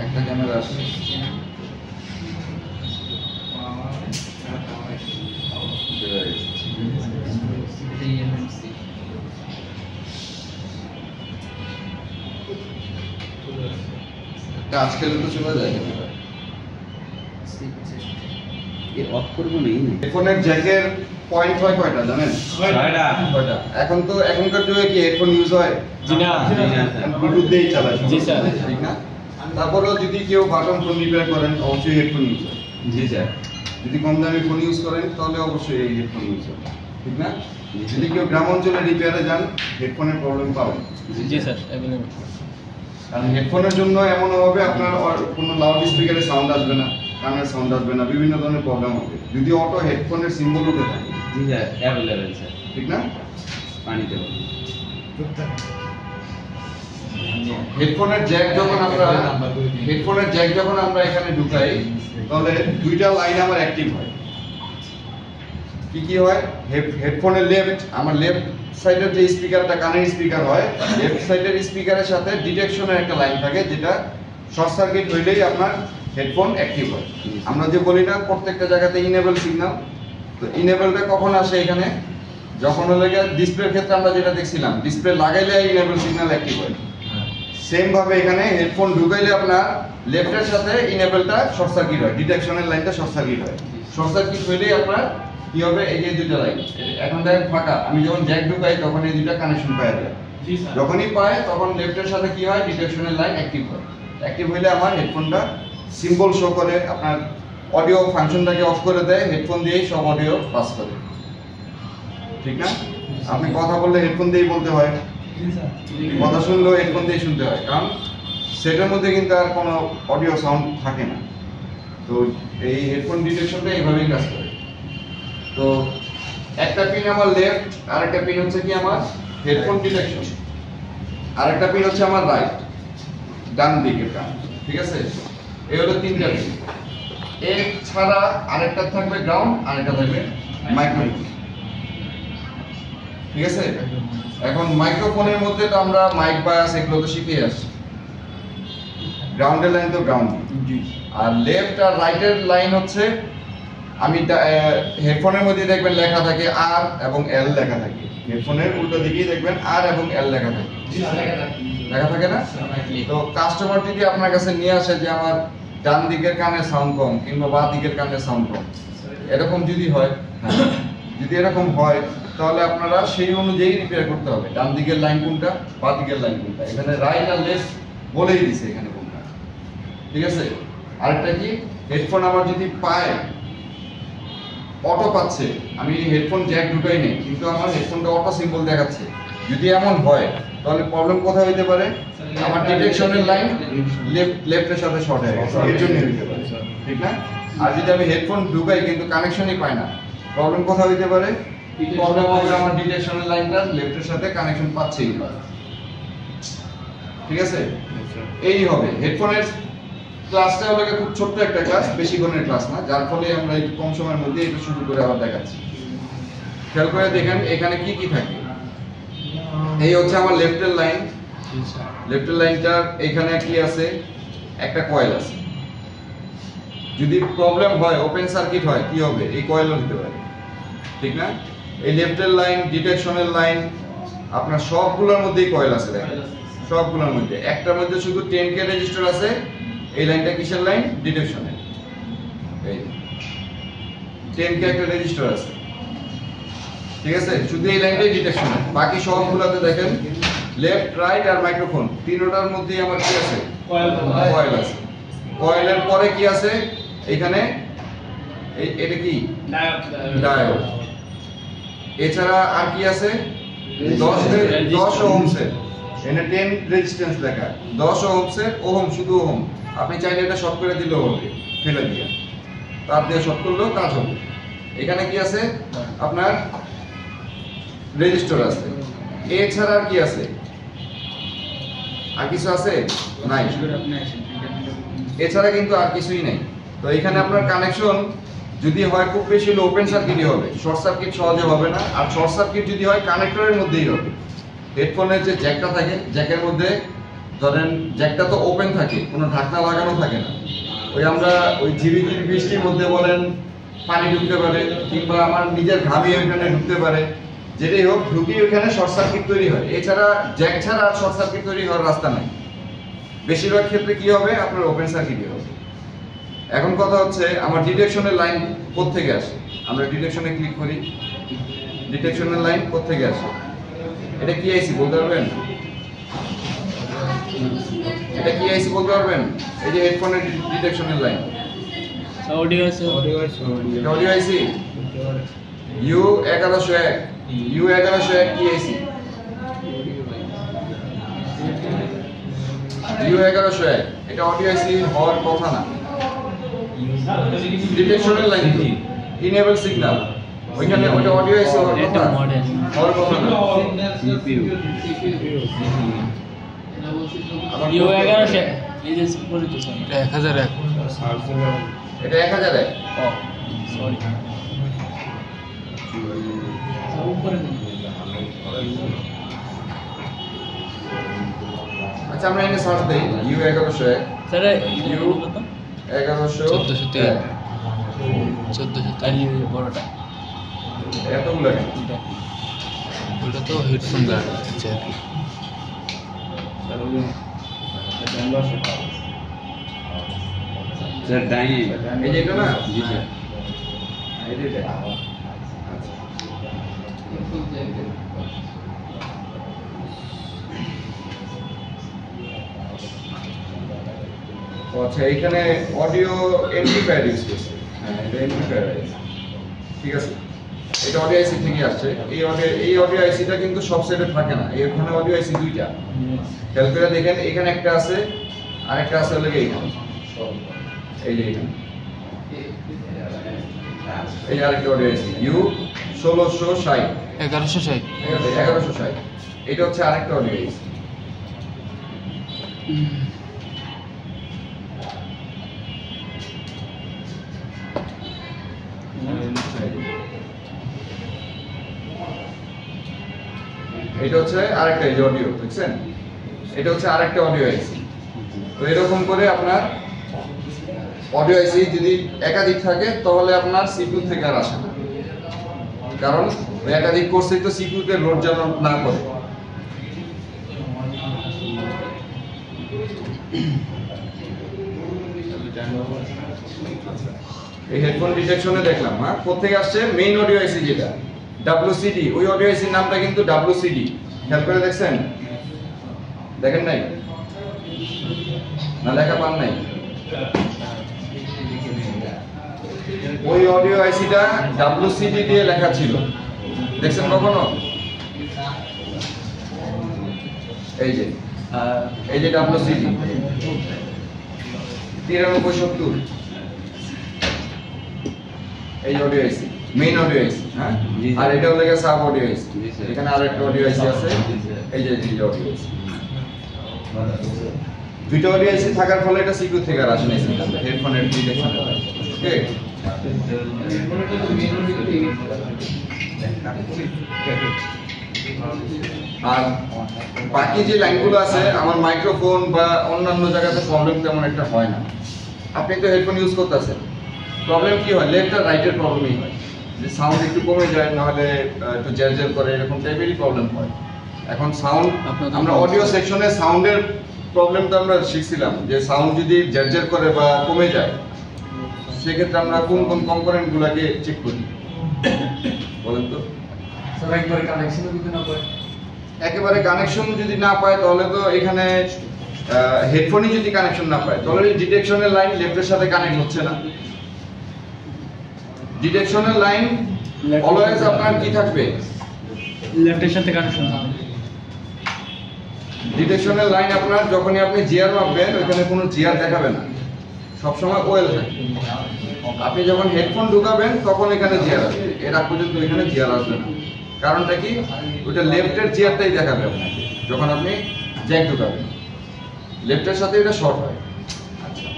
একটা ক্যামেরা আসছে কাজ খেলে তো চলে যায় অফ করবো নেই হেডফোনের জ্যাকের পয়েন্ট হয় কয়টা জানেন? কয়টা? এখন তো এখনকার যুগে কি হেডফোন ইউজ হয়? জি না ব্লুটুথ দিয়েই চালায় জি স্যার। ঠিক না? তারপরেও যদি কেউ বাটন ফোন রিপেয়ার করেন অবশ্যই হেডফোন ইউজ হয়। জি স্যার যদি কম দামি ফোন ইউজ করেন তাহলে অবশ্যই এই হেডফোন ইউজ হয় ঠিক না? যদি কেউ গ্রাম অঞ্চলে রিপেয়ারে যান হেডফোনের প্রবলেম পাবেন জি স্যার অ্যাভেলেবল। কারণ হেডফোনের জন্য এমন হবে আপনার কোনো লাউড স্পিকারে সাউন্ড আসবে না, কানের সাউন্ড আসবে না, বিভিন্ন ধরনের প্রবলেম হবে যদি অটো হেডফোনের সিম্বল উঠে থাকে জি স্যার অ্যাভেলেবেল স্যার ঠিক না? পানিতে হেডফোনের জ্যাক যখন আমরা এখানে ঢুকাই তাহলে দুইটা লাইন আমার অ্যাক্টিভ হয়। কি কি হয়? হেডফোনের আমার লেফট সাইডের যে স্পিকারটা কানের স্পিকার হয়, লেফট সাইডের স্পিকারের সাথে ডিটেকশনের একটা লাইন থাকে যেটা শর্ট সার্কিট হইলেই আপনার হেডফোন অ্যাক্টিভ হয়। আমরা যে বলি না প্রত্যেকটা জায়গাতে ইনেবল সিগন্যাল, তো ইনেবলটা কখন আসে এখানে? যখন হলে ডিসপ্লের ক্ষেত্রে আমরা যেটা দেখছিলাম ডিসপ্লে লাগাইলে ইনেবল সিগন্যাল অ্যাক্টিভ হয়। সেম ভাবে এখানে হেডফোন ঢুকাইলে আপনার লেফটের সাথে ইনেবলটা শর্ট সার্কিট হয়, ডিটেকশনের লাইনটা শর্ট সার্কিট হয়। শর্ট সার্কিট হইলেই আপনার কি হবে? এই যে দুটো লাইন এখন দেখেন ফাঁকা, আমি যখন জ্যাক ঢুকাই তখন এই দুটো কানেকশন পাওয়া যায়। যখনই পায় তখন লেফটের সাথে কি হয়? ডিটেকশনের লাইন অ্যাক্টিভ হয়। অ্যাক্টিভ হইলে আমার হেডফোনটা সিম্বল শো করে, আপনার অডিও ফাংশনটাকে অফ করে দেয়, হেডফোন দিয়েই সব অডিও পাস করে ঠিক না? আপনি কথা বললে হেডফোন দিয়েই বলতে হয়, কথা শুনলেও হেডফোন দিয়ে শুনতে হয়, কারণ সেটার মধ্যে কিন্তু আর কোনো অডিও সাউন্ড থাকে না। তো এই হেডফোন ডিটেকশনটা এইভাবেই কাজ করে। তো একটা পিন আমার লেফট, আরেকটা পিন হচ্ছে কি আমার হেডফোন ডিটেকশন, আরেকটা পিন হচ্ছে আমার রাইট, ডান দিকের কান, ঠিক আছে? এই হলো তিনটা পিন। এক ছাড়া আরেকটা থাকবে গ্রাউন্ড, আরেকটা থাকবে মাইক্রোফোন, ঠিক আছে? এখন মাইক্রোফোনের মধ্যে তো আমরা মাইক বায়াস এগুলো তো শিখে আসছি। গ্রাউন্ডের লাইন তো গ্রাউন্ড, আর লেফট আর রাইটের লাইন হচ্ছে আমি হেডফোনের মধ্যে দেখবেন লেখা থাকে আর এবং এল লেখা থাকে, হেডফোনের উল্টো দিকেই দেখবেন আর এবং এল লেখা থাকে, লেখা থাকে না? তো কাস্টমার যদি আপনার কাছে নিয়ে আসে যে আমার ডান দিকের কানে সাউন্ড কম কিংবা বাঁ দিকের কানে সাউন্ড কম, এরকম যদি হয়, যদি এরকম হয় তাহলে আপনারা সেই অনুযায়ী রিপেয়ার করতে হবে। ডান দিকের লাইন কোনটা, বাঁ দিকের লাইন কোনটা, এখানে রাইট আর লেফট বলেই দিছে এখানে কোনটা, ঠিক আছে? আরেকটা কি, হেডফোন আমার যদি পায় অটো পাচ্ছে, আমি হেডফোন জ্যাক ঢুকাই নেই কিন্তু আমার হেডফোনটা অটো সিম্বল দেখাচ্ছে, যদি এমন হয় তাহলে প্রবলেম কোথায় হইতে পারে? আমার ডিটেকশনের লাইন লেফটের সাথে শর্ট হয়ে গেছে, এর জন্য হইতে পারে, ঠিক না? আর যদি আমি হেডফোন ঢুকাই কিন্তু কানেকশনই পাই না, প্রবলেম কোথায় হইতে পারে? প্রবলেম হবে আমার ডিটেকশনের লাইনটা লেফটের সাথে কানেকশন পাচ্ছেই না, ঠিক আছে? এই হবে হেডফোনের ক্লাসটা হলো খুব ছোট্ট একটা ক্লাস, বেশিক্ষণের ক্লাস না, যার ফলে আমরা একটু কম সময়ের মধ্যে এটা শুরু করে আবার দেখাচ্ছি। খেয়াল করে দেখেন এখানে কি কি থাকে। এই হচ্ছে আমার লেফটের লাইন। লেফটের লাইনটার এখানে কি আছে, একটা কয়েল আছে। যদি প্রবলেম হয়, ওপেন সার্কিট হয়, কি হবে, এই কয়েলও দিতে পারে, ঠিক না? এই লেফটের লাইন, ডিটেকশনের লাইন, আপনার সবগুলোর মধ্যেই কয়েল আছে। দেখেন সবগুলোর মধ্যে, একটার মধ্যে শুধু 10K রেজিস্টার আছে। এই লাইনটা কিসের লাইন? ডিটেকশনের। এই 10K একটা রেজিস্টার আছে, ঠিক আছে? শুধু এই লাইনটাই ডিটেকশনের। বাকি সবগুলোতে দেখেন লেফট, রাইট আর মাইক্রোফোন, তিনটার মধ্যেই আমার কি আছে? কয়েল আছে। কয়েলের পরে কি আছে এখানে? এটা কি? ডায়োড। এছাড়া আর কি আছে? 10 ওহমসের, এখানে 10 রেজিস্ট্যান্স লেখা, 10 ওহমসের, ওহম শুধু ওহম। আপনি চাইলে এটা শর্ট করে দিলেও হবে, ফেলে দিয়ে তার দিয়ে শর্ট করলেও কাজ হবে। এখানে কি আছে? আপনার রেজিস্টার আছে। এছাড়া আর কি আছে? আর কিছু আছে? নাই। এছাড়া কিন্তু আর কিছুই নাই। তো এখানে আপনার কানেকশন যদি হয় খুব বেশি হলে ওপেন সার্কিটই হবে, শর্ট সার্কিট সহজে হবে না। আর শর্ট সার্কিট যদি হয় কানেক্টরের মধ্যেই হবে। হেডফোনের যে জ্যাকটা থাকে, জ্যাকের মধ্যে ধরেন জ্যাকটা তো ওপেন থাকে, কোনো ঢাকনা লাগানো থাকে না। আমরা ঝিরিঝিরি বৃষ্টির মধ্যে বলেন পানি ঢুকতে পারে, কিংবা আমার নিজের ঘামি ওইখানে ঢুকতে পারে, যেটাই হোক ঢুকি ওইখানে শর্ট সার্কিট তৈরি হয়। এছাড়া জ্যাক ছাড়া আর শর্ট সার্কিট তৈরি হওয়ার রাস্তা নাই। বেশিরভাগ ক্ষেত্রে কি হবে? আপনার ওপেন সার্কিটই হবে। এখন কথা হচ্ছে আমার ডিটেকশনের লাইন কোত্থেকে আসে? আমরা ডিটেকশনে ক্লিক করি, ডিটেকশনের লাইন কোত্থেকে আসে? এটা কি আইসি বলতে পারবেন? এটা কি আইসি বলতে পারবেন? এই যে হেডফোনের ডিটেকশনের লাইন, অডিও আছে, এটা অডিও আইসি U1101। U1101 কি আইসি? U1101 এটা অডিও আইসি হওয়ার কথা না। ডিটেকশনের লাইন ইনেবল সিগন্যাল, ওইখানে ওটা অডিও আইসি হওয়ার কথা না। U11 এই যে পরে তো স্যার এটা 1001 এটা 1001। ও সরি উপরে আচ্ছা আমরা এনে সার্চ দেই U1101। স্যার U1101 1403 আলি বড়টা এতগুলো কেন? ওটা তো হেডফোন গার্ড আছে আর কি। স্যার ডাইনে এই যে এটা না? জি স্যার। এই যে এটা। আচ্ছা এখানে অডিও এমপ্লিফায়ার ইউজ করছে। হ্যাঁ এটা এমপ্লিফায়ার আছে, ঠিক আছে। এটা অডিও আইসি থেকে আসছে। এই অডিও আইসিটা কিন্তু সব সেটে থাকে না। এখানে অডিও আইসি দুইটা, খেয়াল করে দেখেন। এখানে একটা আছে, আর একটা আছে হলো এইখানে, এই যে এখানে, এই আরেকটা অডিও আইসি U1660 1160 1160। এটা হচ্ছে আরেকটা অডিও আইসি। এটা হচ্ছে আরেকটা এই অডিও, দেখছেন? এটা হচ্ছে আরেকটা অডিও আইসি। তো এরকম করে আপনার অডিও আইসি যদি একাধিক থাকে তাহলে আপনার সিপিইউ থেকে আর আসে না, কারণ ওই একাধিক কোর্সে তো সিপিইউ তে লোড যেন না করে। এই হেডফোন ডিটেকশনে দেখলাম, হ্যাঁ কোথেকে আসছে? মেইন অডিও আইসি যেটা WCD, ওই অডিও আইসির নামটা কিন্তু WCD। খেয়াল করে দেখছেন? দেখেন নাই না? লেখা পান নাই? ওই অডিও আইসিটা WCD দিয়ে লেখা ছিল, দেখছেন কখনো? এই যে WCD 9370, এই অডিও আইসি মেইন অডিও আইসি। হ্যাঁ, আর এটা হলো সাব অডিও আইসি। এখানে আরেকটা অডিও আইসি আছে, এই যে অডিও আইসি। দুটো অডিও আইসি থাকার ফলে এটা সিকিউর থেকে আর আসে না হেডফোনের ডিটেকশনে। ওকে, আর বাকি যে লাইনগুলো আছে আমার মাইক্রোফোন বা অন্যান্য জায়গাতে প্রবলেম তেমন একটা হয় না। আপনি তো হেডফোন ইউজ করতেছেন, প্রবলেম কি হয়? লেফট আর রাইটের প্রবলেমই হয়, যে সাউন্ড একটু কমে যায়, নাহলে একটু জ্যার করে, এরকম টাইপেরই প্রবলেম হয়। এখন সাউন্ড, আমরা অডিও সেকশনে সাউন্ডের প্রবলেমটা আমরা শিখছিলাম যে সাউন্ড যদি জ্যার করে বা কমে যায়, সেক্ষেত্রে আমরা কোন কোন কম্পোনেন্টগুলোকে চেক করি বলেন তো? একেবারে কানেকশন যদি না পায় তাহলে তো এখানে হেডফোনই যদি কানেকশন না পায় তাহলে ডিটেকশনের লাইন লেফটের সাথে কানেক্ট হচ্ছে না। ডিটেকশনের লাইন অলওয়েজ আপনার কি থাকবে? লেফটের সাথে কানেকশন হবে। ডিটেকশনের লাইন আপনার যখনই আপনি জিআর মাপবেন ওখানে কোনো জিআর দেখাবে না, সবসময় ওয়েল থাকবে। আপনি যখন হেডফোন ঢুকাবেন তখন এখানে জিআর আসবে, এর আগ পর্যন্ত এখানে জিআর আসবে না। কারণটা কি? ওইটা লেফটের জিআরটাই দেখাবে আপনাকে যখন আপনি জ্যাক ঢুকাবেন, লেফটের সাথে এটা শর্ট হয়। আচ্ছা,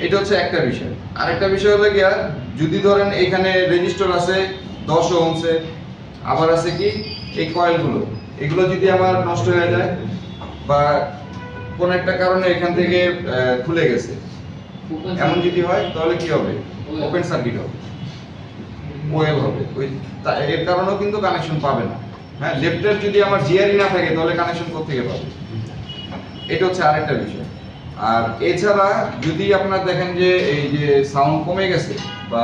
এটা হচ্ছে একটা বিষয়। আরেকটা বিষয় হলো গিয়া, যদি ধরেন এখানে রেজিস্টার আছে 10 ওহমসের, আবার আছে কি এই কয়েলগুলো, এগুলো যদি আমার নষ্ট হয়ে যায় বা কোন একটা কারণে এখান থেকে খুলে গেছে, এমন যদি হয় তাহলে কি হবে? ওপেন সার্কিট হবে, ওয়েল হবে। ওই এর কারণেও কিন্তু কানেকশন পাবে না। হ্যাঁ, লেফটের যদি আমার জিআরই না থাকে তাহলে কানেকশন কোথা থেকে পাবে? এটা হচ্ছে আরেকটা বিষয়। আর এছাড়া যদি আপনারা দেখেন যে এই যে সাউন্ড কমে গেছে বা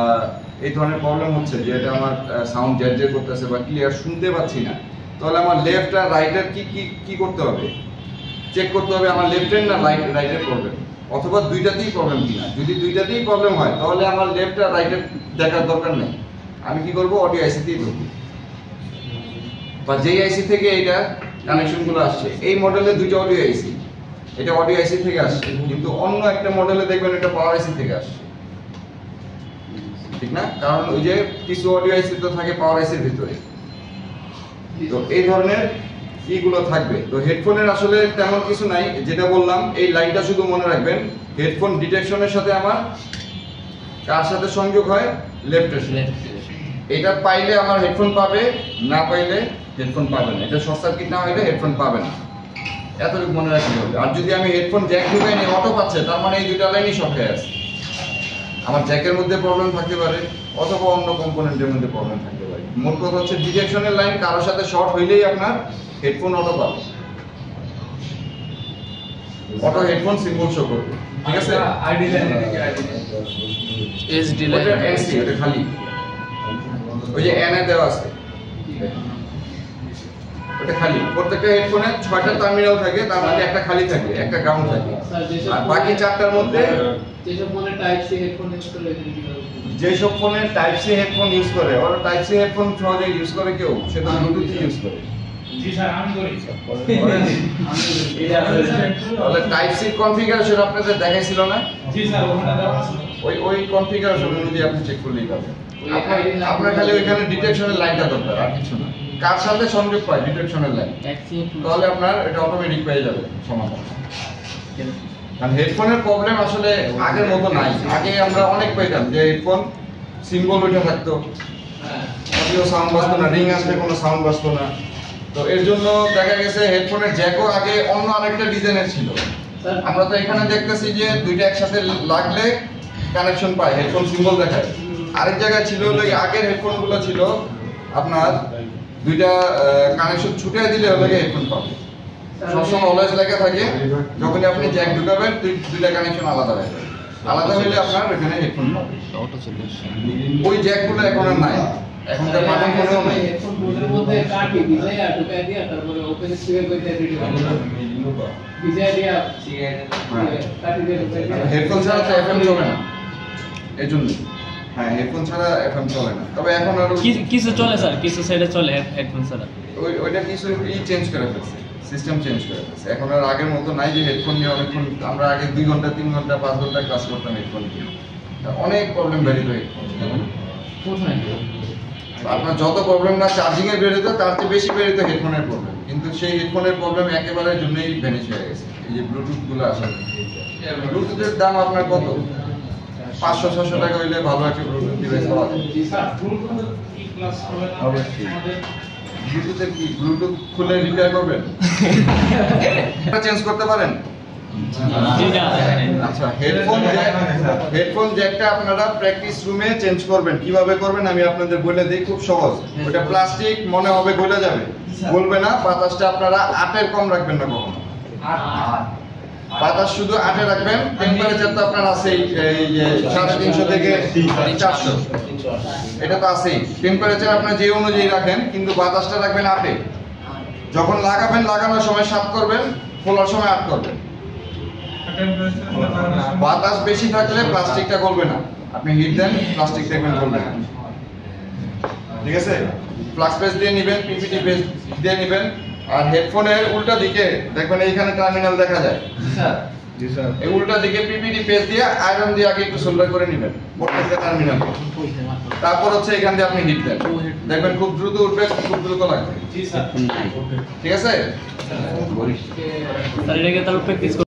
এই ধরনের প্রবলেম হচ্ছে যে এটা আমার সাউন্ড জ্যার করতেছে বা ক্লিয়ার শুনতে পাচ্ছি না, তাহলে আমার লেফট আর রাইটের কি করতে হবে? চেক করতে হবে আমার লেফটের না রাইটের প্রবলেম, অথবা দুইটাতেই প্রবলেম কিনা। যদি দুইটাতেই প্রবলেম হয় তাহলে আমার লেফট আর রাইটের দেখার দরকার নেই। আমি কি করব? অডিও আইসিতেই ধরব, বা যেই আইসি থেকে এটা কানেকশনগুলো আসছে। এই মডেলে দুইটা অডিও আইসি, এটা অডিও আইসি থেকে আসছে, কিন্তু অন্য একটা মডেলে দেখবেন এটা পাওয়ার আইসি থেকে আসছে, ঠিক না? কারণ ওই যে কিছু অডিও আইসি তো থাকে পাওয়ার আইসির ভিতরে, তো এই ধরনের এইগুলো থাকবে। তো হেডফোনের আসলে তেমন কিছু নাই, যেটা বললাম এই লাইনটা শুধু মনে রাখবেন। হেডফোন ডিটেকশনের সাথে আমার কার সাথে সংযোগ হয়? লেফটের সাথে। এটা পাইলে আমার হেডফোন পাবে, না পাইলে হেডফোন পাবে না। এটা শর্ট সার্কিট না হলে হেডফোন পাবে না, এতটুকু মনে রাখতে হবে। আর যদি আমি হেডফোন জ্যাক ঢুকাই নি, অটো পাচ্ছে, তার মানে এই দুইটা লাইনই শর্ট হয়ে আছে। আমার জ্যাকের মধ্যে প্রবলেম থাকতে পারে অথবা অন্য কম্পোনেন্টের মধ্যে প্রবলেম থাকতে পারে। মোট কথা হচ্ছে ডিটেকশনের লাইন কারোর সাথে শর্ট হইলেই আপনার হেডফোন অটো পাবে, অটো হেডফোন সিম্বল শো করবে, ঠিক আছে? আইডি লাইন এইচডি লাইন ওটা এনসি, ওটা খালি, ওই যে এন এ দেওয়া আছে ওটা খালি। প্রত্যেকটা হেডফোনে 6টা টার্মিনাল থাকে, তার মধ্যে একটা খালি থাকে, একটা গ্রাউন্ড থাকে, আর বাকি 4টার মধ্যে যেসব ফোনে টাইপ সি হেডফোন ইউজ করে এখানে কি হবে? যেসব ফোনে টাইপ সি হেডফোন ইউজ করে, ওরা টাইপ সি হেডফোন সহজে ইউজ করে কেউ, সে তো ব্লুটুথ ইউজ করে। জি স্যার, আমি করি। তাহলে টাইপ সি কনফিগারেশন আপনাদের দেখাইছিল না? জি স্যার, ওখানে দেওয়া আছে। ওই কনফিগারেশন অনুযায়ী আপনি চেক করলেই পাবেন। আপনার খালি ওইখানে ডিটেকশনের লাইনটা দরকার, আর কিছু না। কার সাথে সংযোগ পায় ডিটেকশনের লাইন, তাহলে আপনার এটা অটোমেটিক পেয়ে যাবে সমাধান। কারণ হেডফোনের প্রবলেম আসলে আগের মতো নাই। আগে আমরা অনেক পেতাম যে হেডফোন সিম্বল উঠে থাকতো, অডিও সাউন্ড বাজতো না, রিং আসলে কোনো সাউন্ড বাজতো না। তো এর জন্য দেখা গেছে হেডফোনের জ্যাকও আগে অন্য আরেকটা ডিজাইনের ছিল। আমরা তো এখানে দেখতেছি যে দুইটা একসাথে লাগলে কানেকশন পায়, হেডফোন সিম্বল দেখায়। আরেক জায়গায় ছিল হলো আগের হেডফোনগুলো ছিল আপনার দুইটা কানেকশন ছুটে দিলে হলো হেডফোন পাবে, সবসময় অলওয়েজ লেখা থাকে। যখনই আপনি জ্যাক ঢুকাবেন দুইটা কানেকশন আলাদা হয়ে যাবে, আলাদা হলে আপনার এখানে হেডফোন পাবে। অটো চলে আসে। ওই জ্যাকগুলো এখন আর নাই, এখনকার বাটন ফোনেও নাই। হেডফোন বোর্ডের মধ্যে কাটি ভিজাইয়া ঢুকাই দিয়া তারপরে ওপেন স্পিকার কইতে রেডি হবে, ভিজাইয়া দিয়া কাটি দিয়ে ঢুকাই দিয়া। হেডফোন ছাড়া তো এফএম চলে না, এজন্য। হ্যাঁ, হেডফোন ছাড়া এফএম চলে না। তবে এখন আরো কিছু চলে স্যার, কিছু সাইডে চলে হেডফোন ছাড়া। ওইটা কিছু চেঞ্জ করে ফেলছে, সিস্টেম চেঞ্জ করে ফেলছে। এখন আর আগের মতো নাই যে হেডফোন নিয়ে অনেকক্ষণ, আমরা আগে 2 ঘন্টা 3 ঘন্টা 5 ঘন্টা ক্লাস করতাম হেডফোন দিয়ে। অনেক প্রবলেম বেরিয়ে যায় হেডফোন। কোথায়? আপনার যত প্রবলেম না চার্জিং এর বেরিয়ে যেত, তার চেয়ে বেশি বেরিয়ে যেত হেডফোনের প্রবলেম। কিন্তু সেই হেডফোনের প্রবলেম একেবারে জন্যই ভ্যানিশ হয়ে গেছে এই যে ব্লুটুথ গুলো আসার। ব্লুটুথের দাম আপনার কত? 500-600 টাকা হইলে ভালো একটা ব্লুটুথ ডিভাইস পাওয়া যায়। জি স্যার, ব্লুটুথ কি ক্লাস হবে না অবশ্যই। আমাদের ব্লুটুথের কি ব্লুটুথ খুলে রিপেয়ার করবেন? চেঞ্জ করতে পারেন? আচ্ছা, হেডফোন জ্যাকটা আপনারা প্র্যাকটিস রুমে চেঞ্জ করবেন। কিভাবে করবেন আমি আপনাদের বলে দিই, খুব সহজ। ওটা প্লাস্টিক মনে হবে গলে যাবে, গলবে না। বাতাসটা আপনারা 8 কম রাখবেন না কখনো। বাতাস শুধু 8 রাখবেন। টেম্পারেচার তো আপনার আছেই, এই যে 350 থেকে 400, এটা তো আছেই। টেম্পারেচার আপনার যে অনুযায়ী রাখেন, কিন্তু বাতাসটা রাখবেন 8। যখন লাগাবেন, লাগানোর সময় 7 করবেন, খোলার সময় 8 করবেন। বাতাস বেশি থাকলে প্লাস্টিকটা গলবে না। আপনি হিট দেন, প্লাস্টিক দেখবেন গলবে না। ঠিক আছে? ফ্লাক্স পেজ দিয়ে নেবেন, পিপিটি পেজ দিয়ে নেবেন। আর হেডফোনের উল্টা দিকে দেখবেন এইখানে টার্মিনাল দেখা যায়। জি স্যার। এই উল্টা দিকে পিপিটি পেজ দিয়ে আয়রন দিয়ে আগে একটু সোল্ডার করে নেবেন প্রত্যেকটা টার্মিনাল। তারপর হচ্ছে এখান দিয়ে আপনি হিট দেন, দেখবেন খুব দ্রুত উঠবে, খুব দ্রুত লাগবে। জি স্যার। ঠিক আছে? স্যার এটাকে তাহলে প্র্যাকটিস